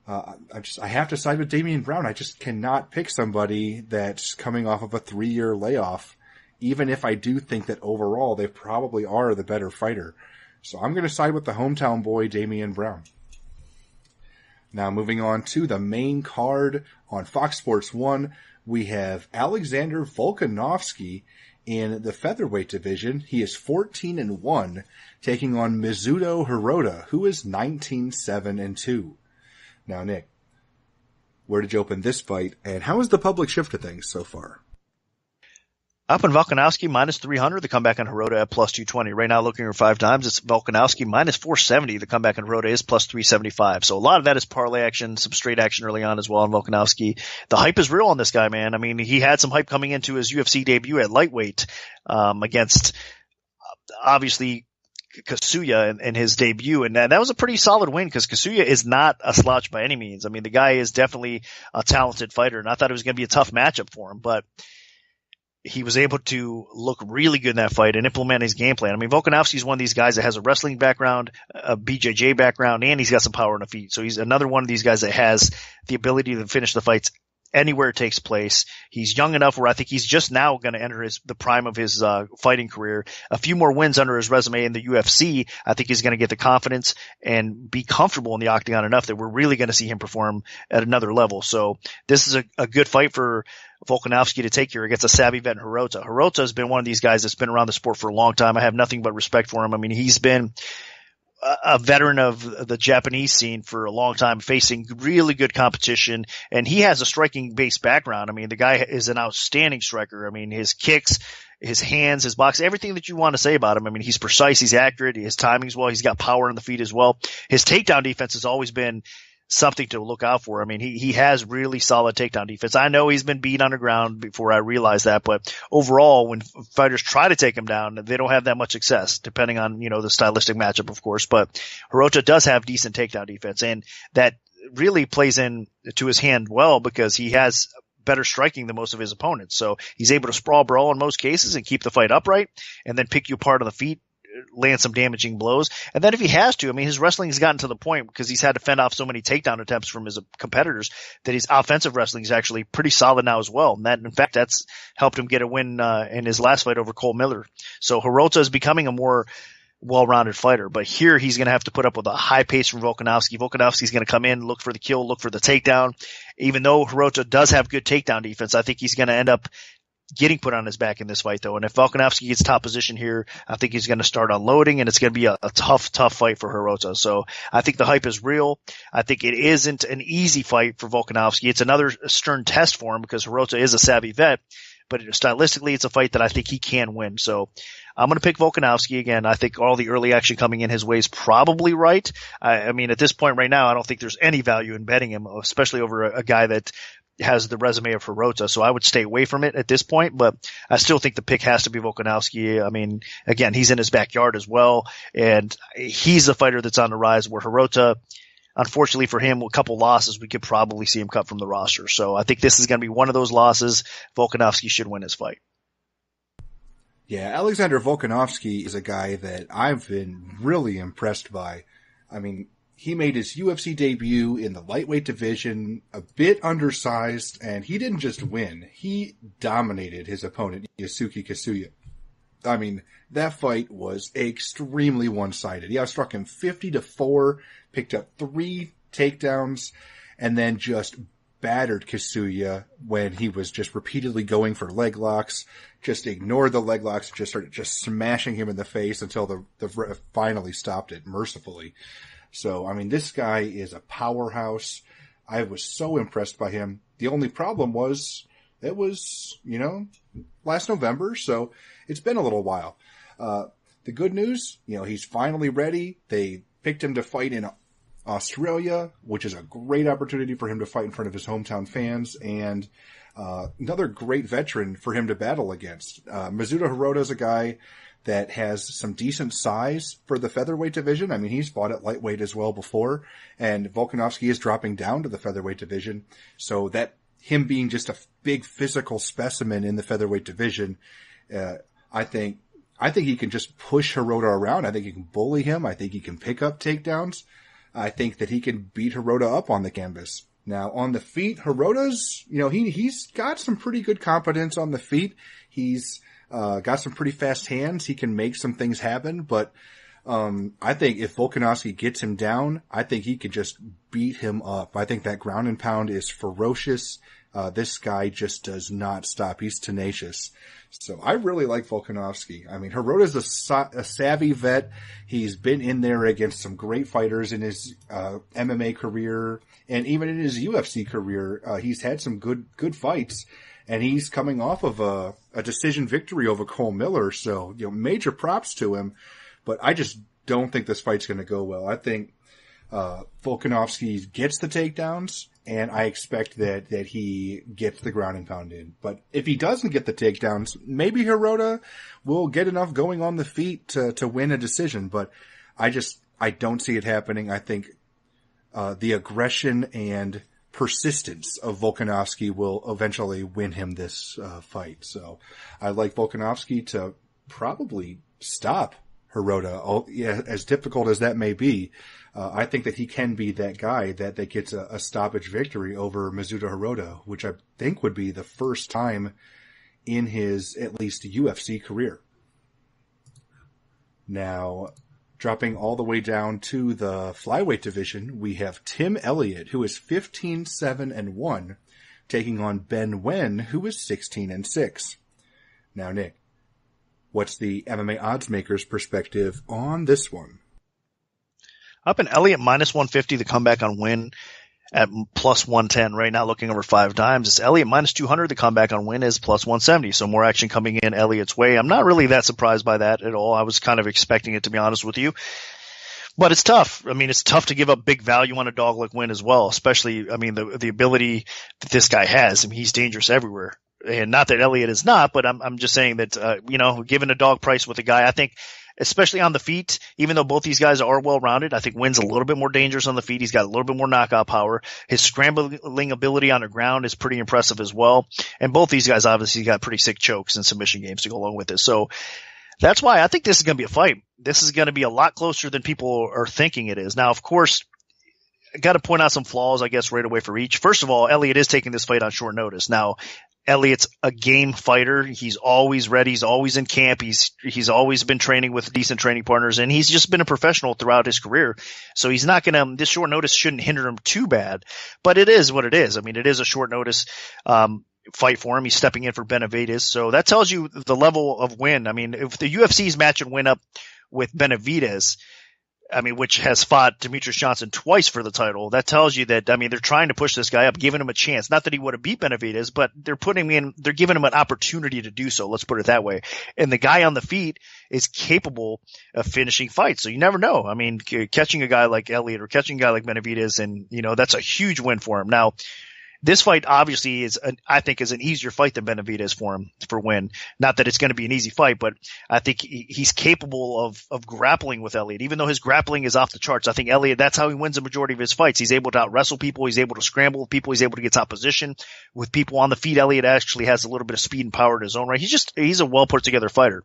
I have to side with Damian Brown. I just cannot pick somebody that's coming off of a 3-year layoff, even if I do think that overall they probably are the better fighter. So I'm going to side with the hometown boy, Damian Brown. Now moving on to the main card on Fox Sports 1, we have Alexander Volkanovski in the featherweight division. He is 14-1, taking on Mizuto Hirota, who is 19-7-2. Now, Nick, where did you open this fight, and how has the public shifted things so far? Up in Volkanovski, minus 300. The comeback on Hirota at plus 220. Right now, looking at 5 times, it's Volkanovski minus 470. The comeback on Hirota is plus 375. So a lot of that is parlay action, some straight action early on as well on Volkanovski. The hype is real on this guy, man. I mean, he had some hype coming into his UFC debut at lightweight, against, obviously, Kasuya in his debut. And that was a pretty solid win, because Kasuya is not a slouch by any means. I mean, the guy is definitely a talented fighter, and I thought it was going to be a tough matchup for him, but he was able to look really good in that fight and implement his game plan. I mean, Volkanovski's one of these guys that has a wrestling background, a BJJ background, and he's got some power on the feet. So he's another one of these guys that has the ability to finish the fights anywhere it takes place. He's young enough where I think he's just now going to enter the prime of his fighting career. A few more wins under his resume in the UFC, I think he's going to get the confidence and be comfortable in the octagon enough that we're really going to see him perform at another level. So this is a good fight for Volkanovski to take here against a savvy vet in Hirota. Hirota has been one of these guys that's been around the sport for a long time. I have nothing but respect for him. I mean, he's been a veteran of the Japanese scene for a long time, facing really good competition, and he has a striking based background. I mean, the guy is an outstanding striker. I mean, his kicks, his hands, his box, everything that you want to say about him. I mean, he's precise, he's accurate, his timing's well, he's got power on the feet as well. His takedown defense has always been something to look out for. I mean, he has really solid takedown defense. I know he's been beat on the ground before I realized that, but overall, when fighters try to take him down, they don't have that much success, depending on, the stylistic matchup, of course. But Hirota does have decent takedown defense, and that really plays in to his hand well because he has better striking than most of his opponents. So he's able to sprawl brawl in most cases and keep the fight upright and then pick you apart on the feet, land some damaging blows. And then if he has to, I mean, his wrestling has gotten to the point because he's had to fend off so many takedown attempts from his competitors that his offensive wrestling is actually pretty solid now as well. And that, in fact, that's helped him get a win in his last fight over Cole Miller. So Hirota is becoming a more well-rounded fighter, but here he's going to have to put up with a high pace from Volkanovski. Volkanovski's going to come in, look for the kill, look for the takedown. Even though Hirota does have good takedown defense, I think he's going to end up getting put on his back in this fight, though. And if Volkanovski gets top position here, I think he's going to start unloading, and it's going to be a tough fight for Hirota. So I think the hype is real. I think it isn't an easy fight for Volkanovski. It's another stern test for him because Hirota is a savvy vet, but stylistically, it's a fight that I think he can win. So I'm going to pick Volkanovski again. I think all the early action coming in his way is probably right. I mean, at this point right now, I don't think there's any value in betting him, especially over a guy that has the resume of Hirota, so I would stay away from it at this point, but I still think the pick has to be Volkanovski. I mean, again, he's in his backyard as well, and he's a fighter that's on the rise where Hirota, unfortunately for him, a couple losses, we could probably see him cut from the roster. So I think this is going to be one of those losses. Volkanovski should win his fight. Yeah, Alexander Volkanovski is a guy that I've been really impressed by. I mean, he made his UFC debut in the lightweight division, a bit undersized, and he didn't just win. He dominated his opponent, Yusuke Kasuya. I mean, that fight was extremely one-sided. He outstruck him 50-4, picked up 3 takedowns, and then just battered Kasuya when he was just repeatedly going for leg locks, just ignored the leg locks, just started just smashing him in the face until the ref finally stopped it mercifully. So, I mean, this guy is a powerhouse. I was so impressed by him. The only problem was, it was, last November, so it's been a little while. The good news, he's finally ready. They picked him to fight in Australia, which is a great opportunity for him to fight in front of his hometown fans, and another great veteran for him to battle against. Mizuta Hirota is a guy that has some decent size for the featherweight division. I mean, he's fought at lightweight as well before, and Volkanovski is dropping down to the featherweight division. So that him being just a big physical specimen in the featherweight division, I think he can just push Hirota around. I think he can bully him. I think he can pick up takedowns. I think that he can beat Hirota up on the canvas. Now, on the feet, Hirota's, he's got some pretty good competence on the feet. He's got some pretty fast hands. He can make some things happen, but I think if Volkanovski gets him down, I think he could just beat him up. I think that ground and pound is ferocious. This guy just does not stop. He's tenacious. So I really like Volkanovski. I mean, Hirota's a savvy vet. He's been in there against some great fighters in his MMA career, and even in his UFC career, he's had some good fights. And he's coming off of a decision victory over Cole Miller, so major props to him. But I just don't think this fight's going to go well. I think Volkanovski gets the takedowns, and I expect that he gets the ground and pound in. But if he doesn't get the takedowns, maybe Hirota will get enough going on the feet to win a decision. But I don't see it happening. I think the aggression and persistence of Volkanovski will eventually win him this fight. So I like Volkanovski to probably stop Hirota. Yeah, as difficult as that may be, I think that he can be that guy that gets a stoppage victory over Mizuta Hirota, which I think would be the first time in his at least UFC career. Now, dropping all the way down to the flyweight division, we have Tim Elliott, who is 15-7-1, taking on Ben Wen, who is 16-6. Now, Nick, what's the MMA odds makers' perspective on this one? Up in Elliott minus 150, the comeback on Win at plus 110 right now, looking over 5 times. It's Elliott minus 200, the comeback on Win is plus 170. So more action coming in Elliott's way. I'm not really that surprised by that at all. I was kind of expecting it, to be honest with you. But it's tough. I mean, it's tough to give up big value on a dog like Win as well, especially, I mean, the ability that this guy has. I mean, he's dangerous everywhere. And not that Elliott is not, but I'm just saying that, given a dog price with a guy, I think, especially on the feet, even though both these guys are well-rounded, I think Wynn's a little bit more dangerous on the feet. He's got a little bit more knockout power. His scrambling ability on the ground is pretty impressive as well. And both these guys obviously got pretty sick chokes and submission games to go along with it. So that's why I think this is going to be a fight. This is going to be a lot closer than people are thinking it is. Now, of course, I got to point out some flaws, I guess, right away for each. First of all, Elliott is taking this fight on short notice. Now, Elliott's a game fighter. He's always ready. He's always in camp. He's always been training with decent training partners, and he's just been a professional throughout his career. So he's not going to, this short notice shouldn't hinder him too bad, but it is what it is. I mean, it is a short notice, fight for him. He's stepping in for Benavidez. So that tells you the level of Win. I mean, if the UFC's matching Win up with Benavidez, I mean, which has fought Demetrius Johnson twice for the title, that tells you that, I mean, they're trying to push this guy up, giving him a chance. Not that he would have beat Benavidez, but they're giving him an opportunity to do so. Let's put it that way. And the guy on the feet is capable of finishing fights. So you never know. I mean, catching a guy like Elliott or catching a guy like Benavidez, and, that's a huge win for him. Now, this fight obviously I think is an easier fight than Benavidez for him, for Win. Not that it's going to be an easy fight, but I think he's capable of grappling with Elliott. Even though his grappling is off the charts, I think Elliott, that's how he wins the majority of his fights. He's able to out-wrestle people. He's able to scramble with people. He's able to get top position with people on the feet. Elliott actually has a little bit of speed and power in his own right. He's a well put together fighter.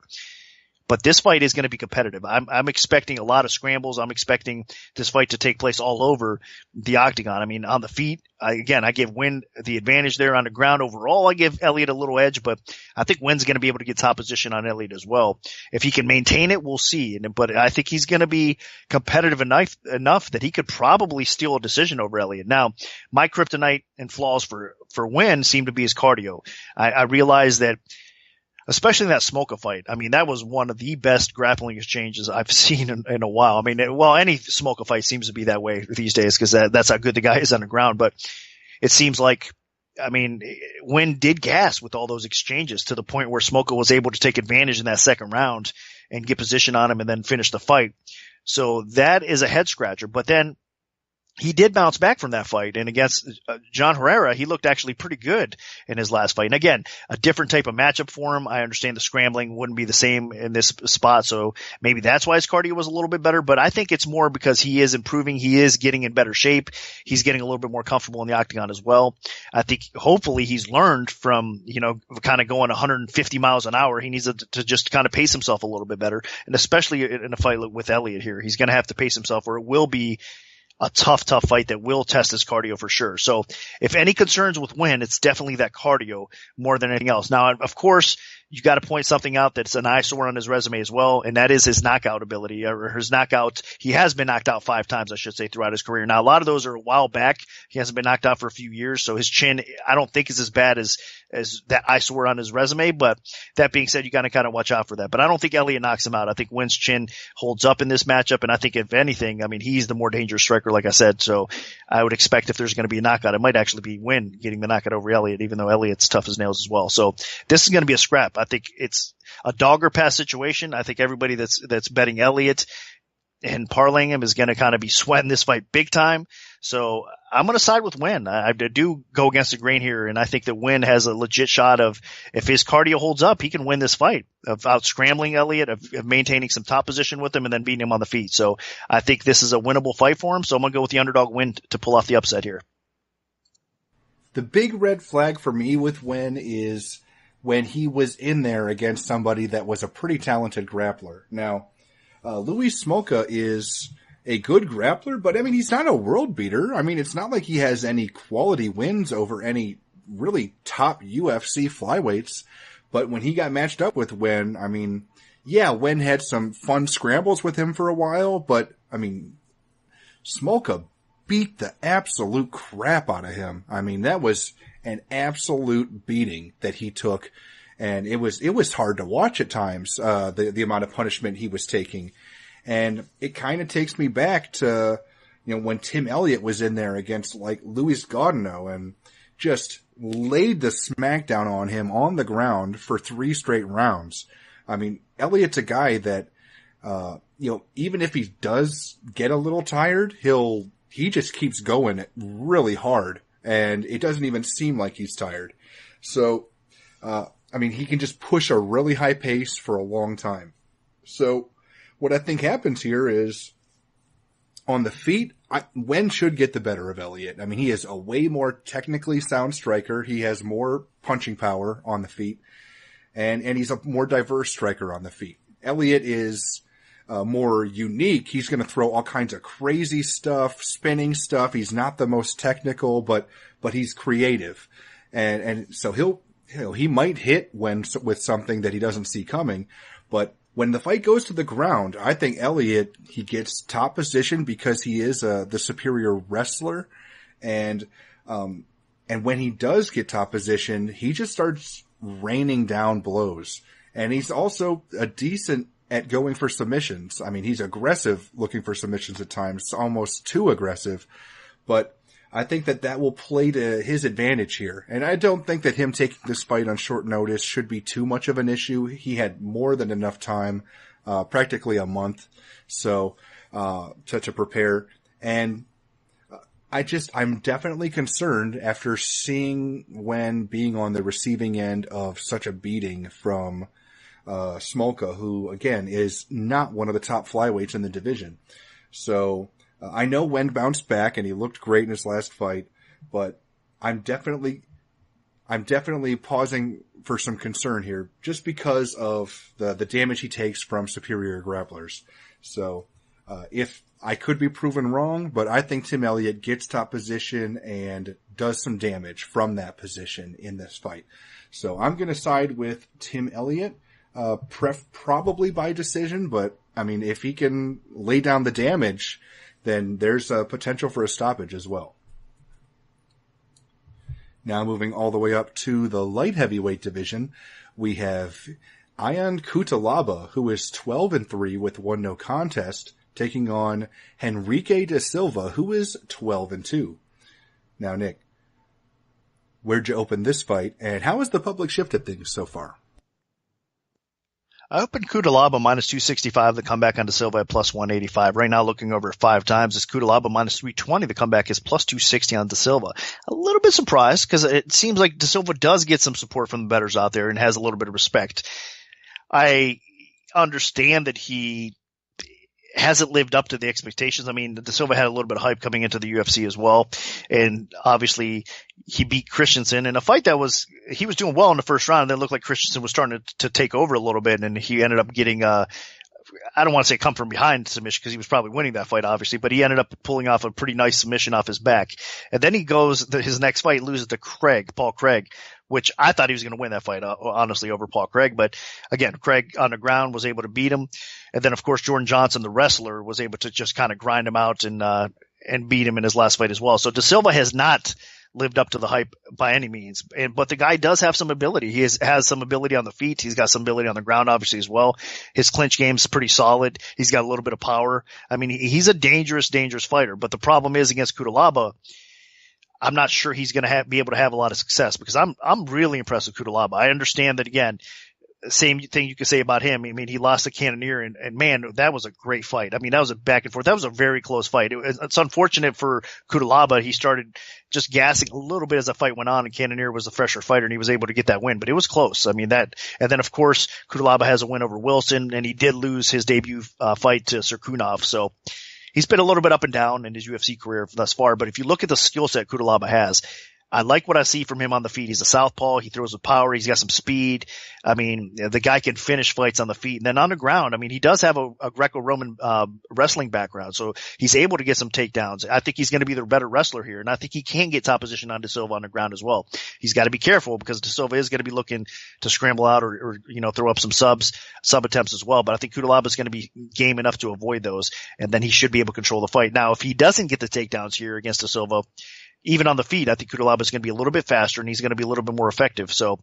But this fight is going to be competitive. I'm expecting a lot of scrambles. I'm expecting this fight to take place all over the octagon. I mean, on the feet, I give Win the advantage there. On the ground overall, I give Elliott a little edge, but I think Win's going to be able to get top position on Elliott as well. If he can maintain it, we'll see. But I think he's going to be competitive enough that he could probably steal a decision over Elliott. Now, my kryptonite and flaws for Win seem to be his cardio. I realize that, especially in that Smolka fight. I mean, that was one of the best grappling exchanges I've seen in a while. I mean, any Smolka fight seems to be that way these days because that's how good the guy is on the ground. But it seems like, I mean, Win did gas with all those exchanges to the point where Smolka was able to take advantage in that second round and get position on him and then finish the fight. So that is a head scratcher. But then he did bounce back from that fight, and against John Herrera, he looked actually pretty good in his last fight. And again, a different type of matchup for him. I understand the scrambling wouldn't be the same in this spot, so maybe that's why his cardio was a little bit better. But I think it's more because he is improving. He is getting in better shape. He's getting a little bit more comfortable in the octagon as well. I think hopefully he's learned from, kind of going 150 miles an hour. He needs to just kind of pace himself a little bit better, and especially in a fight with Elliott here, he's going to have to pace himself, or it will be a tough fight that will test his cardio for sure. So if any concerns with Win, it's definitely that cardio more than anything else. Now, of course, you got to point something out that's an eyesore on his resume as well, and that is his knockout ability, or his knockout. He has been knocked out 5 times, I should say, throughout his career. Now, a lot of those are a while back. He hasn't been knocked out for a few years, so his chin, I don't think, is as bad as that eyesore on his resume. But that being said, you got to kind of watch out for that. But I don't think Elliott knocks him out. I think Win's chin holds up in this matchup, and I think if anything, I mean, he's the more dangerous striker, like I said. So I would expect if there's going to be a knockout, it might actually be Win getting the knockout over Elliott, even though Elliott's tough as nails as well. So this is going to be a scrap. I think it's a dog or pass situation. I think everybody that's betting Elliott and parlaying him is going to kind of be sweating this fight big time. So I'm going to side with Win. I do go against the grain here, and I think that Win has a legit shot of, if his cardio holds up, he can win this fight, of out scrambling Elliott, of maintaining some top position with him, and then beating him on the feet. So I think this is a winnable fight for him. So I'm going to go with the underdog Win to pull off the upset here. the big red flag for me with Wen is when he was in there against somebody that was a pretty talented grappler. Now, Luis Smolka is a good grappler, but I mean, he's not a world beater. I mean, it's not like he has any quality wins over any really top UFC flyweights. But when he got matched up with Wen, I mean, yeah, Wen had some fun scrambles with him for a while, but I mean, Smolka beat the absolute crap out of him. I mean, that was an absolute beating that he took, and it was hard to watch at times, the amount of punishment he was taking. And it kind of takes me back to, when Tim Elliott was in there against like Luis Gaudino and just laid the smackdown on him on the ground for 3 straight rounds. I mean, Elliott's a guy that, even if he does get a little tired, he just keeps going really hard, and it doesn't even seem like he's tired. So, I mean, he can just push a really high pace for a long time. So, what I think happens here is, on the feet, Wen should get the better of Elliott. I mean, he is a way more technically sound striker. He has more punching power on the feet, and he's a more diverse striker on the feet. Elliott is more unique. He's going to throw all kinds of crazy stuff, spinning stuff. He's not the most technical, but he's creative, and so he might hit with something that he doesn't see coming, but when the fight goes to the ground, I think Elliott, he gets top position because he is the superior wrestler. And when he does get top position, he just starts raining down blows. And he's also a decent at going for submissions. I mean, he's aggressive looking for submissions at times, almost too aggressive. But I think that will play to his advantage here. And I don't think that him taking this fight on short notice should be too much of an issue. He had more than enough time, practically a month, so, to prepare. And I'm definitely concerned after seeing Wen being on the receiving end of such a beating from, Smolka, who again is not one of the top flyweights in the division. So, I know Wen bounced back and he looked great in his last fight, but I'm definitely pausing for some concern here just because of the damage he takes from superior grapplers. So, if I could be proven wrong, but I think Tim Elliott gets top position and does some damage from that position in this fight. So I'm going to side with Tim Elliott, probably by decision, but I mean, if he can lay down the damage, then there's a potential for a stoppage as well. Now moving all the way up to the light heavyweight division, we have Ion Cutelaba, who is 12-3 with 1 no contest, taking on Henrique da Silva, who is 12-2. Now, Nick, where'd you open this fight, and how has the public shifted things so far? I opened Cutelaba minus 265, the comeback on Da Silva at plus 185. Right now, looking over 5 times, is Cutelaba minus 320, the comeback is plus 260 on Da Silva. A little bit surprised because it seems like Da Silva does get some support from the bettors out there and has a little bit of respect. I understand that he hasn't lived up to the expectations. I mean, Da Silva had a little bit of hype coming into the UFC as well. And obviously he beat Christensen in a fight he was doing well in the first round, and then it looked like Christensen was starting to take over a little bit, and he ended up getting I don't want to say come from behind submission because he was probably winning that fight, obviously, but he ended up pulling off a pretty nice submission off his back. And then he goes, his next fight loses to Paul Craig, which I thought he was going to win that fight, honestly, over Paul Craig. But again, Craig on the ground was able to beat him. And then, of course, Jordan Johnson, the wrestler, was able to just kind of grind him out and beat him in his last fight as well. So Da Silva has not lived up to the hype by any means. But the guy does have some ability. He has some ability on the feet. He's got some ability on the ground, obviously, as well. His clinch game's pretty solid. He's got a little bit of power. I mean, he's a dangerous fighter. But the problem is against Cutelaba, I'm not sure he's going to be able to have a lot of success because I'm really impressed with Cutelaba. I understand that, again, same thing you could say about him. I mean, he lost to Cannonier, and man, that was a great fight. I mean, that was a back and forth. That was a very close fight. It's unfortunate for Cutelaba. He started just gassing a little bit as the fight went on, and Cannonier was the fresher fighter, and he was able to get that win. But it was close. I mean, and then of course, Cutelaba has a win over Wilson, and he did lose his debut fight to Serkunov. So he's been a little bit up and down in his UFC career thus far. But if you look at the skill set Cutelaba has, I like what I see from him on the feet. He's a southpaw. He throws with power. He's got some speed. I mean, the guy can finish fights on the feet. And then on the ground, I mean, he does have a Greco-Roman wrestling background, so he's able to get some takedowns. I think he's going to be the better wrestler here, and I think he can get top position on De Silva on the ground as well. He's got to be careful because De Silva is going to be looking to scramble out or throw up some sub attempts as well. But I think Cutelaba is going to be game enough to avoid those, and then he should be able to control the fight. Now, if he doesn't get the takedowns here against De Silva, even on the feet, I think Cutelaba is going to be a little bit faster and he's going to be a little bit more effective. So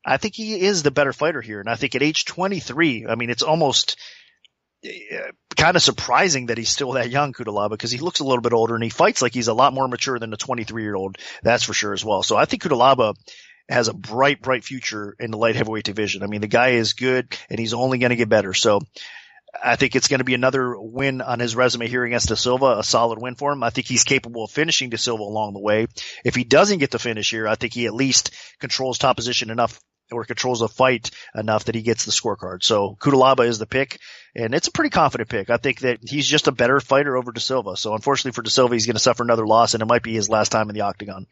I think he is the better fighter here. And I think at age 23, I mean, it's almost kind of surprising that he's still that young, Cutelaba, because he looks a little bit older and he fights like he's a lot more mature than a 23-year-old. That's for sure as well. So I think Cutelaba has a bright future in the light heavyweight division. I mean, the guy is good and he's only going to get better. So I think it's going to be another win on his resume here against De Silva, a solid win for him. I think he's capable of finishing De Silva along the way. If he doesn't get the finish here, I think he at least controls top position enough or controls the fight enough that he gets the scorecard. So Cutelaba is the pick, and it's a pretty confident pick. I think that he's just a better fighter over De Silva. So unfortunately for De Silva, he's going to suffer another loss, and it might be his last time in the octagon.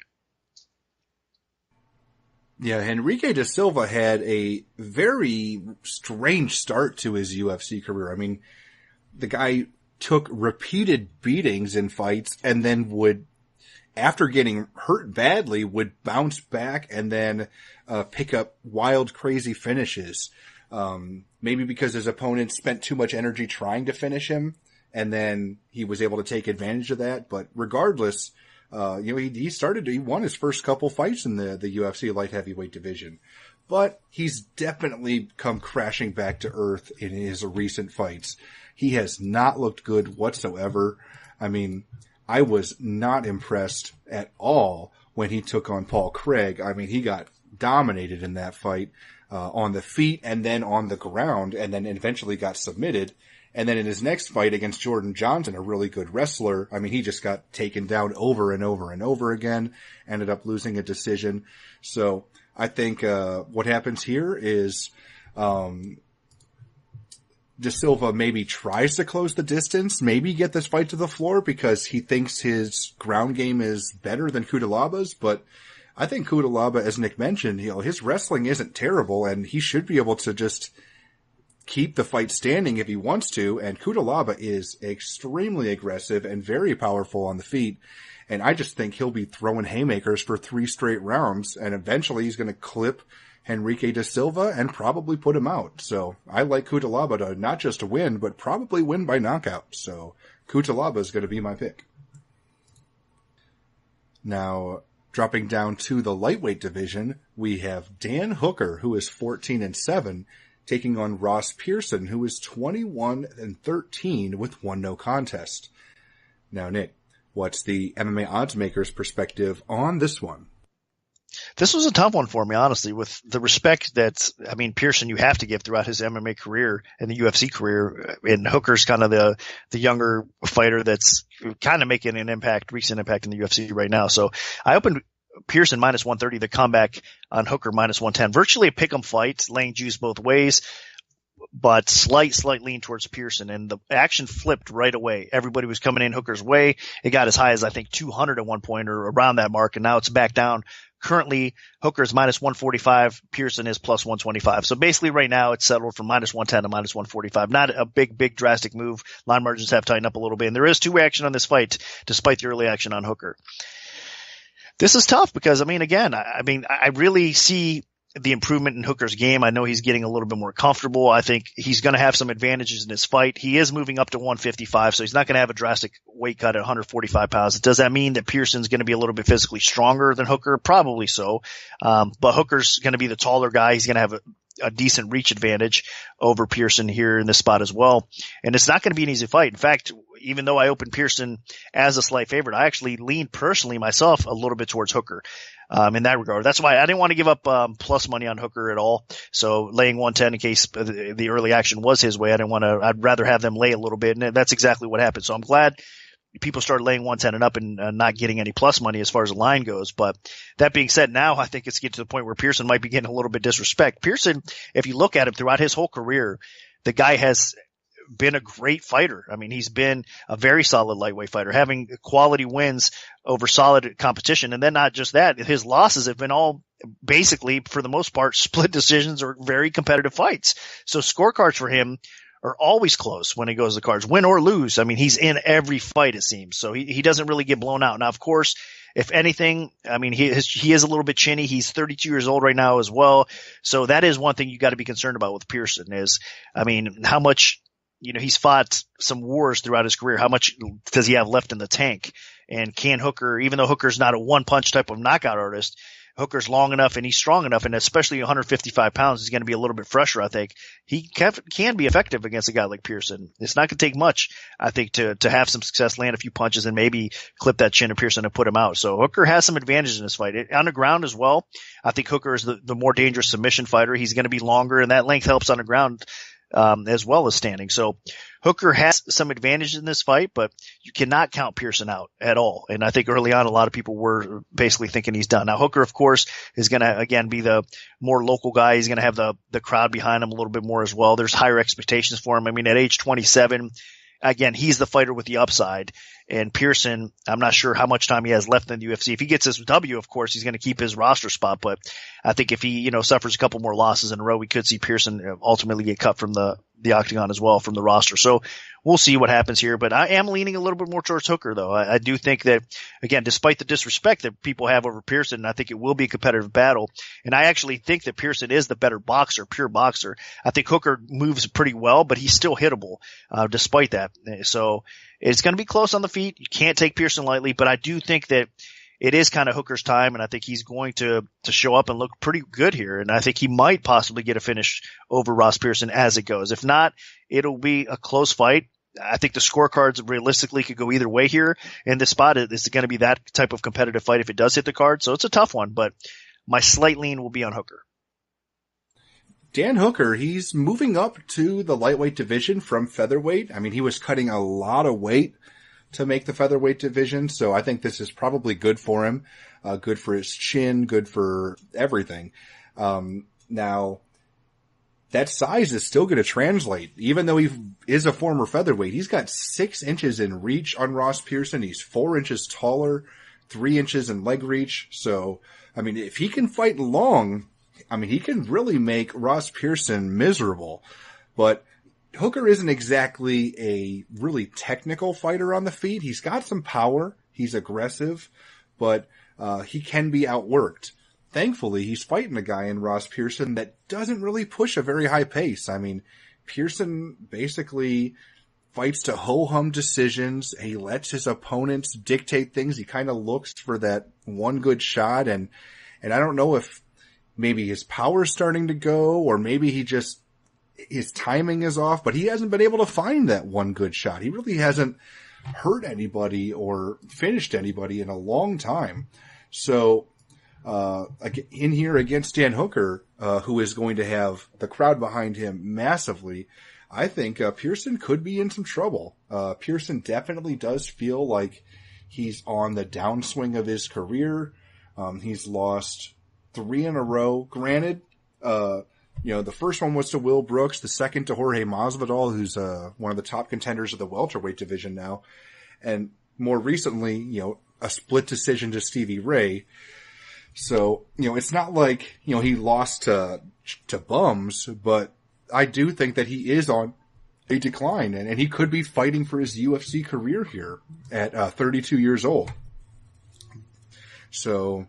Yeah, Henrique De Silva had a very strange start to his UFC career. I mean, the guy took repeated beatings in fights and then would, after getting hurt badly, would bounce back and then pick up wild, crazy finishes. Maybe because his opponent spent too much energy trying to finish him, and then he was able to take advantage of that. But regardless, he won his first couple fights in the UFC light heavyweight division, but he's definitely come crashing back to earth in his recent fights. He has not looked good whatsoever. I mean, I was not impressed at all when he took on Paul Craig. I mean, he got dominated in that fight, on the feet and then on the ground, and then eventually got submitted. And then in his next fight against Jordan Johnson, a really good wrestler, I mean, he just got taken down over and over and over again, ended up losing a decision. So I think what happens here is De Silva maybe tries to close the distance, maybe get this fight to the floor because he thinks his ground game is better than Cutelaba's. But I think Cutelaba, as Nick mentioned, his wrestling isn't terrible, and he should be able to just keep the fight standing if he wants to, and Cutelaba is extremely aggressive and very powerful on the feet, and I just think he'll be throwing haymakers for 3 straight rounds, and eventually he's going to clip Henrique De Silva and probably put him out. So I like Cutelaba to not just win, but probably win by knockout. So Cutelaba is going to be my pick. Now, dropping down to the lightweight division, we have Dan Hooker, who is 14-7, taking on Ross Pearson, who is 21-13 with 1 no contest. Now, Nick, what's the MMA odds maker's perspective on this one? This was a tough one for me, honestly, with the respect that, I mean, Pearson you have to give throughout his MMA career and the UFC career. And Hooker's kind of the younger fighter that's kind of making an recent impact in the UFC right now. So I opened Pearson minus 130, the comeback on Hooker minus 110. Virtually a pick'em fight, laying juice both ways, but slight lean towards Pearson, and the action flipped right away. Everybody was coming in Hooker's way. It got as high as, I think, 200 at one point or around that mark, and now it's back down. Currently, Hooker's minus 145, Pearson is plus 125. So basically right now it's settled from minus 110 to minus 145. Not a big drastic move. Line margins have tightened up a little bit, and there is 2-way action on this fight despite the early action on Hooker. This is tough because, I mean, again, I really see the improvement in Hooker's game. I know he's getting a little bit more comfortable. I think he's going to have some advantages in this fight. He is moving up to 155, so he's not going to have a drastic weight cut at 145 pounds. Does that mean that Pearson's going to be a little bit physically stronger than Hooker? Probably so. But Hooker's going to be the taller guy. He's going to have a decent reach advantage over Pearson here in this spot as well. And it's not going to be an easy fight. In fact, even though I opened Pearson as a slight favorite, I actually leaned personally myself a little bit towards Hooker in that regard. That's why I didn't want to give up plus money on Hooker at all. So laying 110 in case the early action was his way. I'd rather have them lay a little bit, and that's exactly what happened. So I'm glad people started laying 110 and up and not getting any plus money as far as the line goes. But that being said, now I think it's getting to the point where Pearson might be getting a little bit disrespect. Pearson, if you look at him throughout his whole career, the guy has been a great fighter. I mean, he's been a very solid lightweight fighter, having quality wins over solid competition. And then not just that, his losses have been all basically, for the most part, split decisions or very competitive fights. So scorecards for him are always close when he goes to cards, win or lose. I mean, he's in every fight, it seems. So he doesn't really get blown out. Now, of course, if anything, I mean, he is a little bit chinny. He's 32 years old right now as well. So that is one thing you got to be concerned about with Pearson is, I mean, how much, he's fought some wars throughout his career. How much does he have left in the tank? And can Hooker, even though Hooker's not a one punch type of knockout artist, Hooker's long enough and he's strong enough, and especially 155 pounds, he's going to be a little bit fresher, I think. He can be effective against a guy like Pearson. It's not going to take much, I think, to have some success, land a few punches, and maybe clip that chin of Pearson and put him out. So Hooker has some advantages in this fight. On the ground as well, I think Hooker is the more dangerous submission fighter. He's going to be longer, and that length helps on the ground as well as standing. So Hooker has some advantage in this fight, but you cannot count Pearson out at all. And I think early on, a lot of people were basically thinking he's done. Now, Hooker, of course, is going to, again, be the more local guy. He's going to have the crowd behind him a little bit more as well. There's higher expectations for him. I mean, at age 27, again, he's the fighter with the upside. And Pearson, I'm not sure how much time he has left in the UFC. If he gets his W, of course, he's going to keep his roster spot. But I think if he, suffers a couple more losses in a row, we could see Pearson ultimately get cut from the octagon as well, from the roster. So we'll see what happens here. But I am leaning a little bit more towards Hooker, though. I do think that, again, despite the disrespect that people have over Pearson, I think it will be a competitive battle. And I actually think that Pearson is the better boxer, pure boxer. I think Hooker moves pretty well, but he's still hittable, despite that. So it's going to be close on the feet. You can't take Pearson lightly, but I do think that it is kind of Hooker's time, and I think he's going to show up and look pretty good here. And I think he might possibly get a finish over Ross Pearson as it goes. If not, it'll be a close fight. I think the scorecards realistically could go either way here in this spot. It's going to be that type of competitive fight if it does hit the card. So it's a tough one, but my slight lean will be on Hooker. Dan Hooker, he's moving up to the lightweight division from featherweight. I mean, he was cutting a lot of weight to make the featherweight division, so I think this is probably good for him, good for his chin, good for everything. Now, that size is still going to translate. Even though he is a former featherweight, he's got 6 inches in reach on Ross Pearson. He's 4 inches taller, 3 inches in leg reach. So, I mean, if he can fight long, I mean, he can really make Ross Pearson miserable. But Hooker isn't exactly a really technical fighter on the feet. He's got some power. He's aggressive, but he can be outworked. Thankfully, he's fighting a guy in Ross Pearson that doesn't really push a very high pace. I mean, Pearson basically fights to ho-hum decisions. He lets his opponents dictate things. He kind of looks for that one good shot, and I don't know if maybe his power's starting to go, or maybe his timing is off, but he hasn't been able to find that one good shot. He really hasn't hurt anybody or finished anybody in a long time. So, in here against Dan Hooker, who is going to have the crowd behind him massively, I think Pearson could be in some trouble. Pearson definitely does feel like he's on the downswing of his career. He's lost 3 in a row. Granted, the first one was to Will Brooks, the second to Jorge Masvidal, who's one of the top contenders of the welterweight division now, and more recently, a split decision to Stevie Ray. So, it's not like, he lost to bums, but I do think that he is on a decline, and he could be fighting for his UFC career here at 32 years old. So,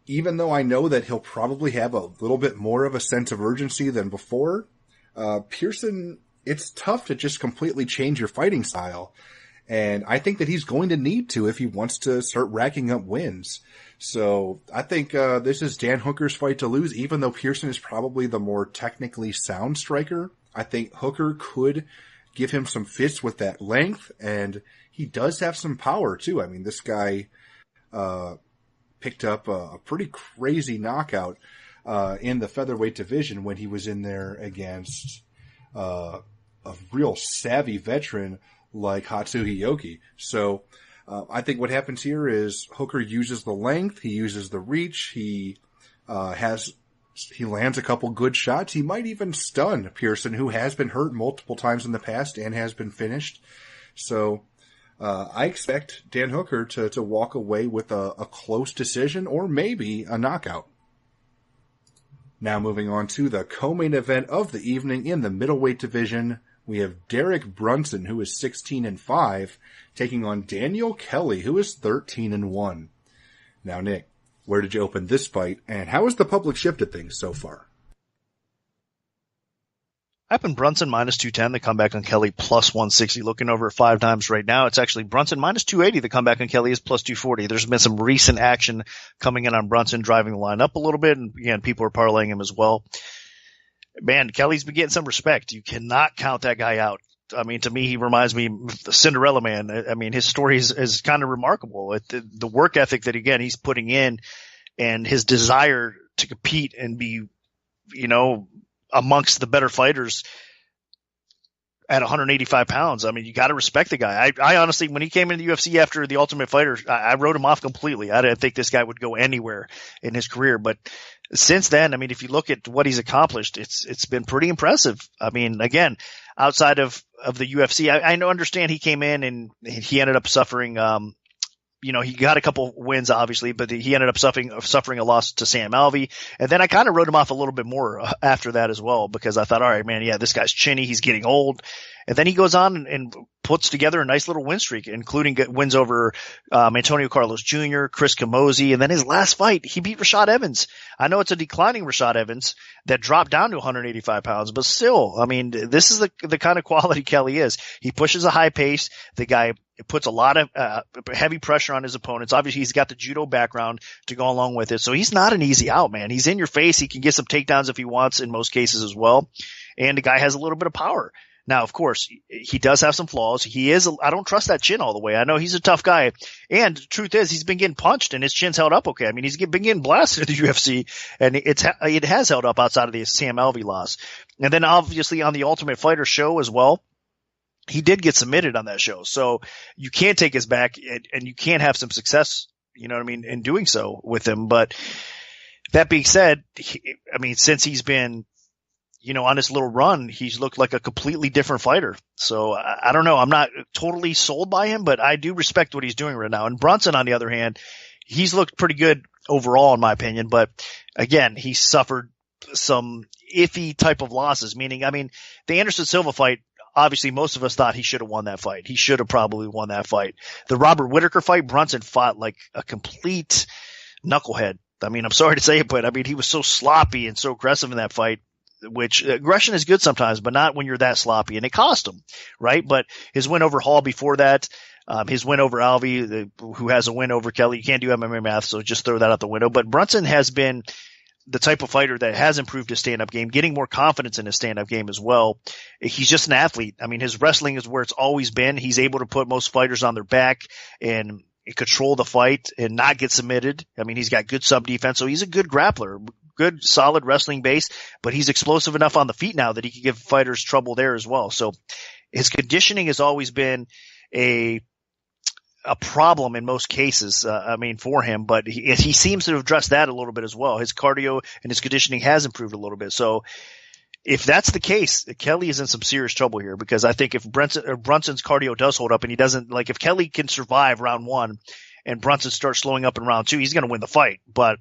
even though I know that he'll probably have a little bit more of a sense of urgency than before, Pearson, it's tough to just completely change your fighting style. And I think that he's going to need to if he wants to start racking up wins. So I think this is Dan Hooker's fight to lose, even though Pearson is probably the more technically sound striker. I think Hooker could give him some fits with that length, and he does have some power too. I mean, this guy picked up a pretty crazy knockout in the featherweight division when he was in there against a real savvy veteran like Hatsuhi Yoki. So I think what happens here is Hooker uses the length, he uses the reach, he has he lands a couple good shots. He might even stun Pearson, who has been hurt multiple times in the past and has been finished. So I expect Dan Hooker to walk away with a close decision or maybe a knockout. Now moving on to the co-main event of the evening in the middleweight division, we have Derek Brunson, who is 16-5, taking on Daniel Kelly, who is 13-1. Now, Nick, where did you open this fight, and how has the public shifted things so far? I opened Brunson minus 210, the comeback on Kelly plus 160. Looking over at 5 times right now, it's actually Brunson minus 280, the comeback on Kelly is plus 240. There's been some recent action coming in on Brunson, driving the line up a little bit, and again, people are parlaying him as well. Man, Kelly's been getting some respect. You cannot count that guy out. I mean, to me, he reminds me of the Cinderella Man. I mean, his story is kind of remarkable. The work ethic that, again, he's putting in and his desire to compete and be, amongst the better fighters at 185 pounds. I mean, you got to respect the guy. I honestly, when he came into the UFC after the Ultimate Fighter, I wrote him off completely. I didn't think this guy would go anywhere in his career, but since then, I mean, if you look at what he's accomplished, it's been pretty impressive. I mean, again, outside of the UFC, I understand he came in and he ended up suffering, he got a couple wins, obviously, but he ended up suffering a loss to Sam Alvey. And then I kind of wrote him off a little bit more after that as well, because I thought, all right, man, yeah, this guy's chinny. He's getting old. And then he goes on and puts together a nice little win streak, including wins over Antonio Carlos Jr., Chris Camozzi. And then his last fight, he beat Rashad Evans. I know it's a declining Rashad Evans that dropped down to 185 pounds, but still, I mean, this is the kind of quality Kelly is. He pushes a high pace. The guy puts a lot of heavy pressure on his opponents. Obviously, he's got the judo background to go along with it. So he's not an easy out, man. He's in your face. He can get some takedowns if he wants in most cases as well. And the guy has a little been of power. Now, of course, he does have some flaws. I don't trust that chin all the way. I know he's a tough guy. And the truth is, he's been getting punched and his chin's held up okay. I mean, he's been getting blasted in the UFC and it has held up outside of the Sam Alvey loss. And then obviously on the Ultimate Fighter show as well, he did get submitted on that show. So you can't take his back and you can't have some success, in doing so with him. But that being said, since he's been, on this little run, he's looked like a completely different fighter. So I don't know. I'm not totally sold by him, but I do respect what he's doing right now. And Brunson, on the other hand, he's looked pretty good overall, in my opinion. But again, he suffered some iffy type of losses, meaning, the Anderson Silva fight, obviously most of us thought he should have won that fight. He should have probably won that fight. The Robert Whittaker fight, Brunson fought like a complete knucklehead. I'm sorry to say it, but he was so sloppy and so aggressive in that fight, which aggression is good sometimes, but not when you're that sloppy, and it cost him, right? But his win over Hall before that, his win over Alvey, who has a win over Kelly, you can't do MMA math, so just throw that out the window. But Brunson has been the type of fighter that has improved his stand-up game, getting more confidence in his stand-up game as well. He's just an athlete. His wrestling is where it's always been. He's able to put most fighters on their back and control the fight and not get submitted. He's got good sub defense, so he's a good grappler. Good, solid wrestling base, but he's explosive enough on the feet now that he can give fighters trouble there as well. So his conditioning has always been a problem in most cases, for him, but he seems to have addressed that a little bit as well. His cardio and his conditioning has improved a little bit. So if that's the case, Kelly is in some serious trouble here, because I think if Brunson's cardio does hold up and he doesn't, like if Kelly can survive round 1 and Brunson starts slowing up in round 2, he's going to win the fight. But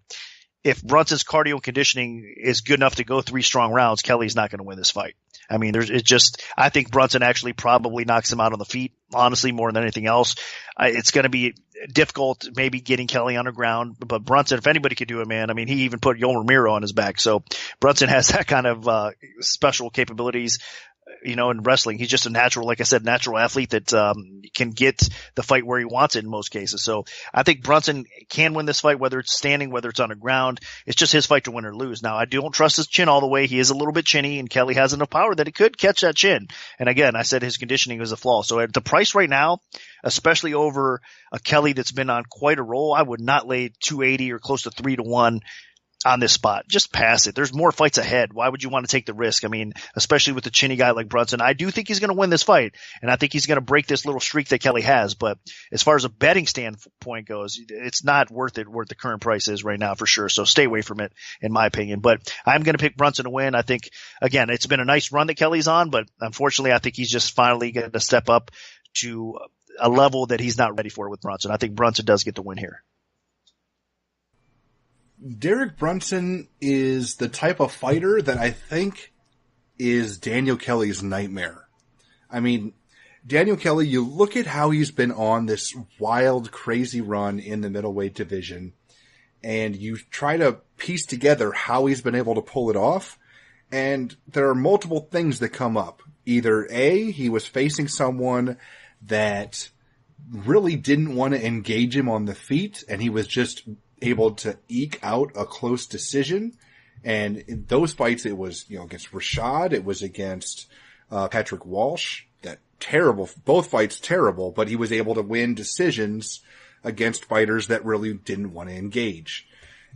if Brunson's cardio and conditioning is good enough to go 3 strong rounds, Kelly's not going to win this fight. I think Brunson actually probably knocks him out on the feet, honestly, more than anything else. It's going to be difficult maybe getting Kelly underground, but Brunson, if anybody could do it, man, he even put Yoel Romero on his back. So Brunson has that kind of special capabilities. In wrestling, he's just a natural athlete that can get the fight where he wants it in most cases. So I think Brunson can win this fight, whether it's standing, whether it's on the ground. It's just his fight to win or lose. Now, I don't trust his chin all the way. He is a little bit chinny, and Kelly has enough power that he could catch that chin. And again, I said his conditioning is a flaw. So at the price right now, especially over a Kelly that's been on quite a roll, I would not lay 280 or close to 3-1 on this spot. Just pass it. There's more fights ahead. Why would you want to take the risk? I mean, especially with the chinny guy like Brunson. I do think he's going to win this fight, and I think he's going to break this little streak that Kelly has. But as far as a betting standpoint goes, it's not worth it, worth the current price is right now for sure. So stay away from it, in my opinion. But I'm going to pick Brunson to win. I think, again, it's been a nice run that Kelly's on, but unfortunately, I think he's just finally going to step up to a level that he's not ready for with Brunson. I think Brunson does get the win here. Derek Brunson is the type of fighter that I think is Daniel Kelly's nightmare. I mean, Daniel Kelly, you look at how he's been on this wild, crazy run in the middleweight division, and you try to piece together how he's been able to pull it off, and there are multiple things that come up. Either A, he was facing someone that really didn't want to engage him on the feet, and he was just able to eke out a close decision. And in those fights, it was, against Rashad, it was against Patrick Walsh. That terrible, both fights terrible, but he was able to win decisions against fighters that really didn't want to engage.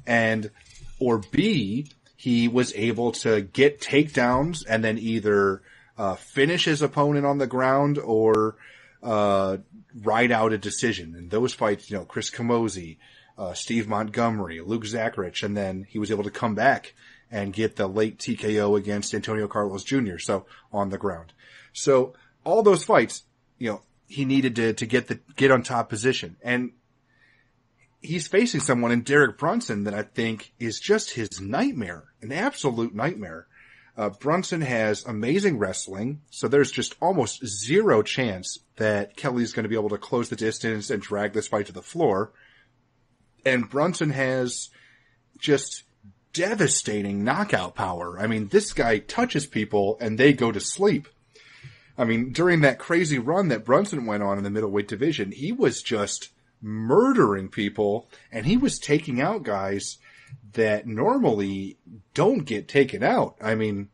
Or B, he was able to get takedowns and then either finish his opponent on the ground or ride out a decision. In those fights, Chris Camozzi, Steve Montgomery, Luke Zacharich, and then he was able to come back and get the late TKO against Antonio Carlos Jr. So on the ground. So all those fights, he needed to get on top position, and he's facing someone in Derek Brunson that I think is just his nightmare, an absolute nightmare. Brunson has amazing wrestling, so there's just almost zero chance that Kelly's going to be able to close the distance and drag this fight to the floor. And Brunson has just devastating knockout power. I mean, this guy touches people and they go to sleep. I mean, during that crazy run that Brunson went on in the middleweight division, he was just murdering people, and he was taking out guys that normally don't get taken out. I mean,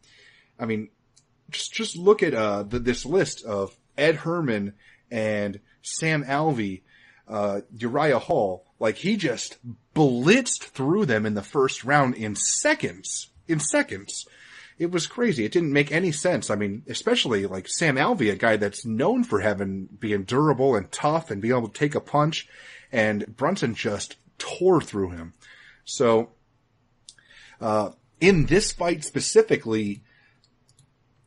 just look at this list of Ed Herman and Sam Alvey, Uriah Hall. Like, he just blitzed through them in the first round in seconds. It was crazy. It didn't make any sense. I mean, especially like Sam Alvey, a guy that's known for being durable and tough and being able to take a punch, and Brunson just tore through him. So, in this fight specifically,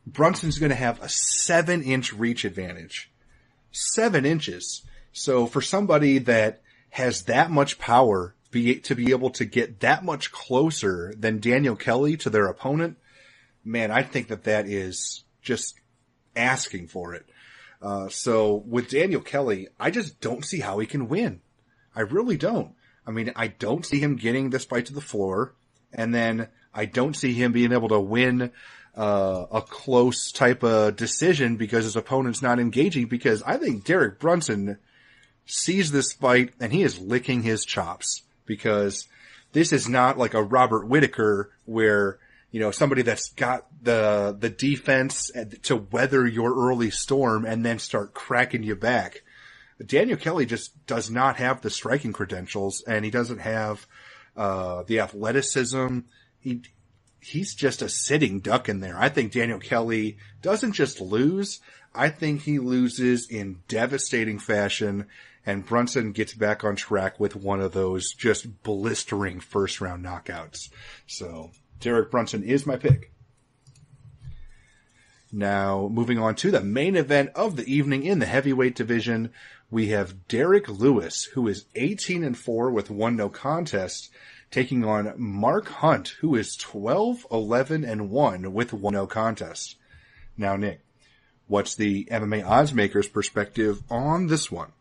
Brunson's going to have a 7-inch reach advantage. 7 inches. So for somebody that has that much power to be able to get that much closer than Daniel Kelly to their opponent, man, I think that is just asking for it. So with Daniel Kelly, I just don't see how he can win. I really don't. I mean, I don't see him getting this fight to the floor, and then I don't see him being able to win a close type of decision because his opponent's not engaging, because I think Derek Brunson sees this fight and he is licking his chops, because this is not like a Robert Whittaker where, somebody that's got the defense to weather your early storm and then start cracking you back. Daniel Kelly just does not have the striking credentials, and he doesn't have the athleticism. He's just a sitting duck in there. I think Daniel Kelly doesn't just lose. I think he loses in devastating fashion, and Brunson gets back on track with one of those just blistering first-round knockouts. So Derek Brunson is my pick. Now, moving on to the main event of the evening in the heavyweight division, we have Derek Lewis, who is 18-4 with 1 no contest, taking on Mark Hunt, who is 12-11-1 with 1 no contest. Now, Nick, what's the MMA oddsmaker's perspective on this one?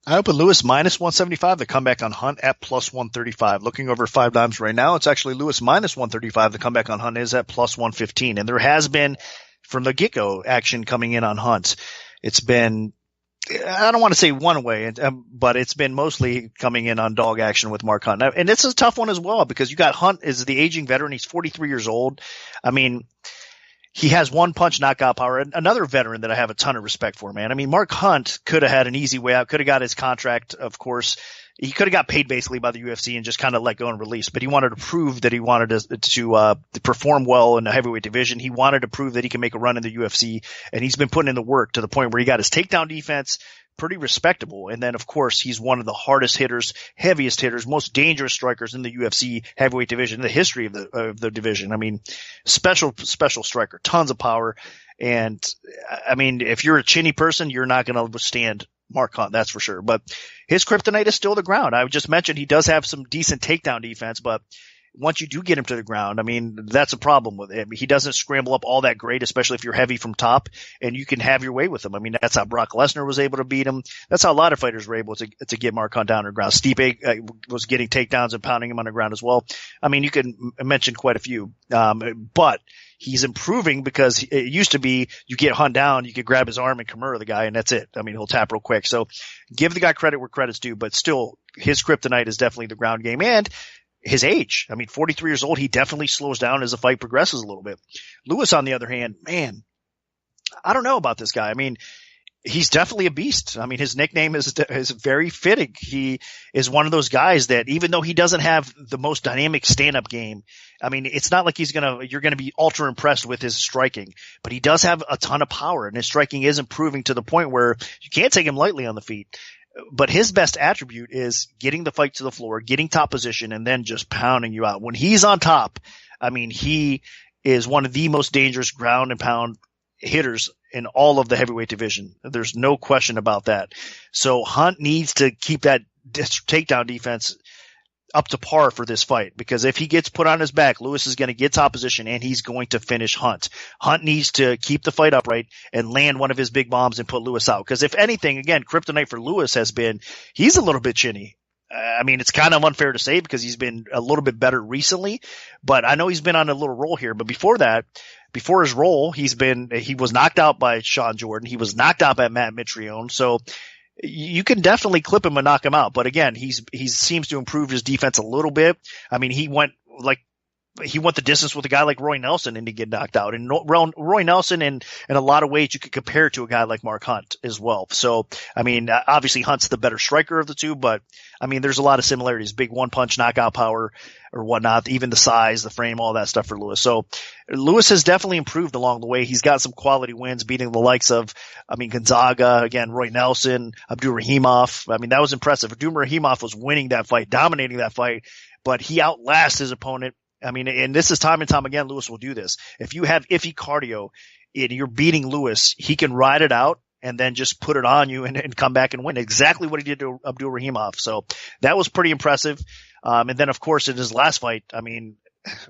I open Lewis minus 175, the comeback on Hunt at plus 135. Looking over 5 dimes right now, it's actually Lewis minus 135. The comeback on Hunt is at plus 115. And there has been, from the get-go, action coming in on Hunt. It's been, I don't want to say one way, but it's been mostly coming in on dog action with Mark Hunt. And it's a tough one as well, because you got Hunt is the aging veteran. He's 43 years old. I mean, he has one punch knockout power. Another veteran that I have a ton of respect for, man. I mean, Mark Hunt could have had an easy way out, could have got his contract, of course, he could have got paid basically by the UFC and just kind of let go and release, but he wanted to prove that he wanted to perform well in the heavyweight division. He wanted to prove that he can make a run in the UFC, and he's been putting in the work to the point where he got his takedown defense pretty respectable. And then, of course, he's one of the hardest hitters, heaviest hitters, most dangerous strikers in the UFC heavyweight division, in the history of the division. I mean, special striker, tons of power. And I mean, if you're a chinny person, you're not going to withstand Mark Hunt, that's for sure. But his kryptonite is still the ground. I just mentioned he does have some decent takedown defense, but once you do get him to the ground, I mean, that's a problem with him. He doesn't scramble up all that great, especially if you're heavy from top, and you can have your way with him. I mean, that's how Brock Lesnar was able to beat him. That's how a lot of fighters were able to get Mark Hunt down on the ground. Stipe was getting takedowns and pounding him on the ground as well. I mean, you can mention quite a few, but he's improving because it used to be you get Hunt down, you could grab his arm and Kimura the guy, and that's it. I mean, he'll tap real quick. So give the guy credit where credit's due, but still, his kryptonite is definitely the ground game. And his age. I mean, 43 years old, he definitely slows down as the fight progresses a little bit. Lewis, on the other hand, man, I don't know about this guy. I mean, he's definitely a beast. I mean, his nickname is very fitting. He is one of those guys that even though he doesn't have the most dynamic stand-up game, I mean, it's not like you're going to be ultra impressed with his striking, but he does have a ton of power, and his striking is improving to the point where you can't take him lightly on the feet. But his best attribute is getting the fight to the floor, getting top position, and then just pounding you out. When he's on top, I mean, he is one of the most dangerous ground and pound hitters in all of the heavyweight division. There's no question about that. So Hunt needs to keep that takedown defense up to par for this fight, because if he gets put on his back, Lewis is going to get top position and he's going to finish Hunt. Hunt needs to keep the fight upright and land one of his big bombs and put Lewis out. Because if anything, again, kryptonite for Lewis has been he's a little bit chinny. I mean, it's kind of unfair to say because he's been a little bit better recently, but I know he's been on a little roll here. But before that, before his roll, he was knocked out by Sean Jordan. He was knocked out by Matt Mitrione. So you can definitely clip him and knock him out. But again, he seems to improve his defense a little bit. I mean, he went the distance with a guy like Roy Nelson and he get knocked out. And Roy Nelson, in a lot of ways, you could compare to a guy like Mark Hunt as well. So, I mean, obviously Hunt's the better striker of the two, but I mean, there's a lot of similarities. Big one punch knockout power or whatnot, even the size, the frame, all that stuff for Lewis. So Lewis has definitely improved along the way. He's got some quality wins, beating the likes of, I mean, Gonzaga, again, Roy Nelson, Abdurakhimov. I mean, that was impressive. Abdurakhimov was winning that fight, dominating that fight, but he outlasts his opponent. I mean, and this is time and time again, Lewis will do this. If you have iffy cardio and you're beating Lewis, he can ride it out and then just put it on you and come back and win. Exactly what he did to Abdurakhimov. So that was pretty impressive. And then, of course, in his last fight, I mean,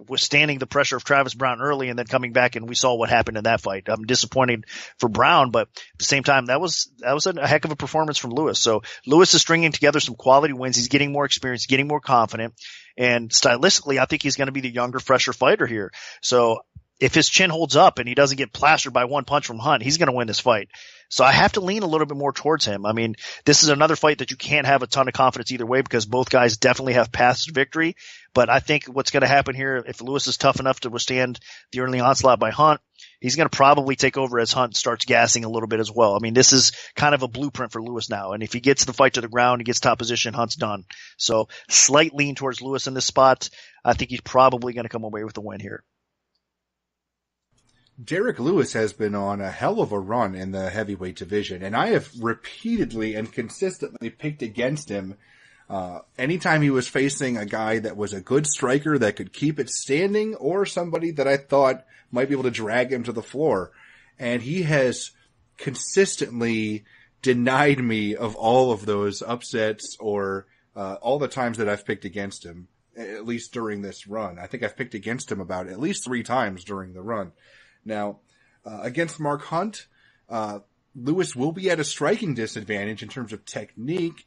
withstanding the pressure of Travis Brown early and then coming back, and we saw what happened in that fight. I'm disappointed for Brown, but at the same time, that was a heck of a performance from Lewis. So Lewis is stringing together some quality wins. He's getting more experience, getting more confident, and stylistically, I think he's going to be the younger, fresher fighter here. So if his chin holds up and he doesn't get plastered by one punch from Hunt, he's going to win this fight. So I have to lean a little bit more towards him. I mean, this is another fight that you can't have a ton of confidence either way because both guys definitely have paths to victory. But I think what's going to happen here, if Lewis is tough enough to withstand the early onslaught by Hunt, he's going to probably take over as Hunt starts gassing a little bit as well. I mean, this is kind of a blueprint for Lewis now. And if he gets the fight to the ground, he gets top position, Hunt's done. So slight lean towards Lewis in this spot. I think he's probably going to come away with the win here. Derek Lewis has been on a hell of a run in the heavyweight division, and I have repeatedly and consistently picked against him anytime he was facing a guy that was a good striker that could keep it standing or somebody that I thought might be able to drag him to the floor. And he has consistently denied me of all of those upsets or all the times that I've picked against him, at least during this run. I think I've picked against him about at least 3 times during the run. Now, against Mark Hunt, Lewis will be at a striking disadvantage in terms of technique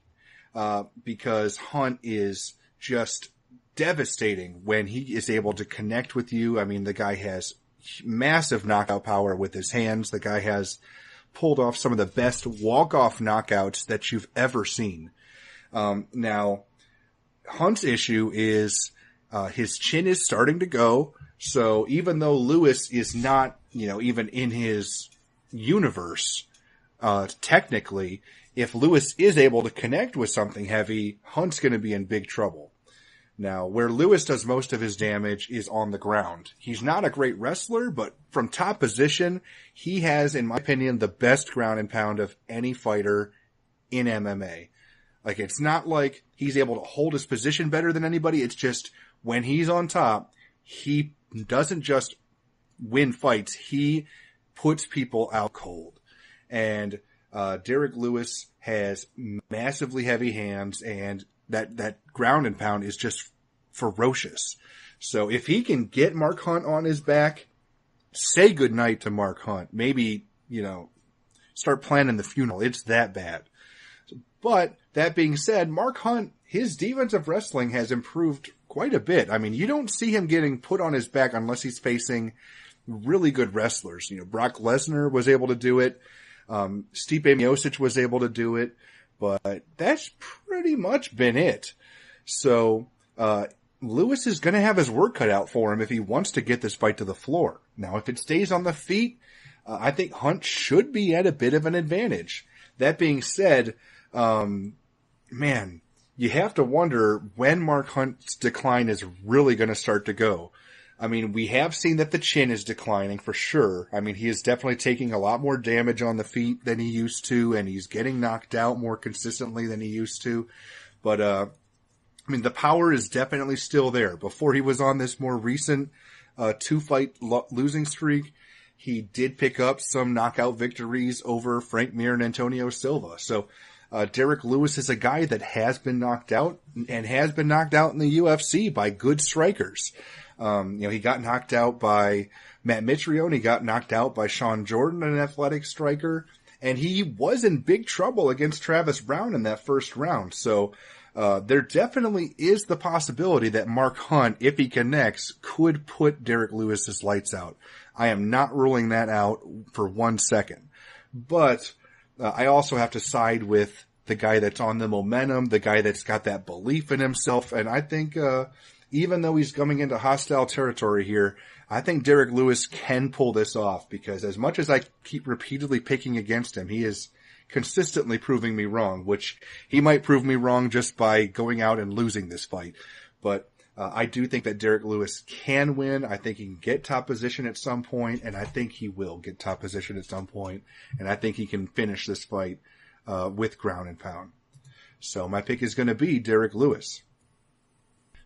because Hunt is just devastating when he is able to connect with you. I mean, the guy has massive knockout power with his hands. The guy has pulled off some of the best walk-off knockouts that you've ever seen. Now, Hunt's issue is his chin is starting to go. So even though Lewis is not, even in his universe, technically, if Lewis is able to connect with something heavy, Hunt's going to be in big trouble. Now, where Lewis does most of his damage is on the ground. He's not a great wrestler, but from top position, he has, in my opinion, the best ground and pound of any fighter in MMA. Like, it's not like he's able to hold his position better than anybody. It's just when he's on top, he doesn't just win fights. He puts people out cold. And Derek Lewis has massively heavy hands, and that ground and pound is just ferocious. So if he can get Mark Hunt on his back, say goodnight to Mark Hunt. Maybe, start planning the funeral. It's that bad. But that being said, Mark Hunt, his defensive wrestling has improved quite a bit. I mean, you don't see him getting put on his back unless he's facing really good wrestlers. Brock Lesnar was able to do it. Stipe Miocic was able to do it, but that's pretty much been it. So, Lewis is going to have his work cut out for him if he wants to get this fight to the floor. Now, if it stays on the feet, I think Hunt should be at a bit of an advantage. That being said, man, you have to wonder when Mark Hunt's decline is really going to start to go. I mean, we have seen that the chin is declining for sure. I mean, he is definitely taking a lot more damage on the feet than he used to, and he's getting knocked out more consistently than he used to. But, I mean, the power is definitely still there. Before he was on this more recent, 2-fight losing streak, he did pick up some knockout victories over Frank Mir and Antonio Silva. So, Derek Lewis is a guy that has been knocked out and has been knocked out in the UFC by good strikers. He got knocked out by Matt Mitrione. He got knocked out by Sean Jordan, an athletic striker. And he was in big trouble against Travis Brown in that first round. So, there definitely is the possibility that Mark Hunt, if he connects, could put Derek Lewis's lights out. I am not ruling that out for 1 second. But, I also have to side with the guy that's on the momentum, the guy that's got that belief in himself. And I think, even though he's coming into hostile territory here, I think Derek Lewis can pull this off, because as much as I keep repeatedly picking against him, he is consistently proving me wrong, which he might prove me wrong just by going out and losing this fight. But I do think that Derek Lewis can win. I think he can get top position at some point, and I think he will get top position at some point, and I think he can finish this fight with ground and pound. So my pick is going to be Derek Lewis.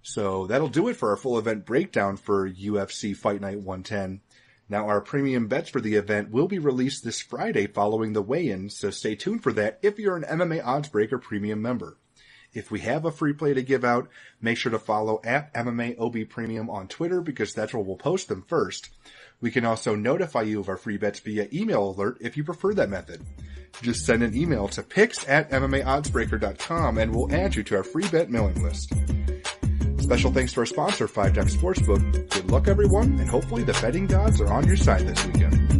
So that'll do it for our full event breakdown for UFC Fight Night 110. Now, our premium bets for the event will be released this Friday following the weigh-in, so stay tuned for that if you're an MMAOddsBreaker premium member. If we have a free play to give out, make sure to follow at MMAOB on Twitter, because that's where we'll post them first. We can also notify you of our free bets via email alert if you prefer that method. Just send an email to picks@MMAOddsBreaker.com and we'll add you to our free bet mailing list. Special thanks to our sponsor, 5 Times Sportsbook. Good luck, everyone, and hopefully the betting gods are on your side this weekend.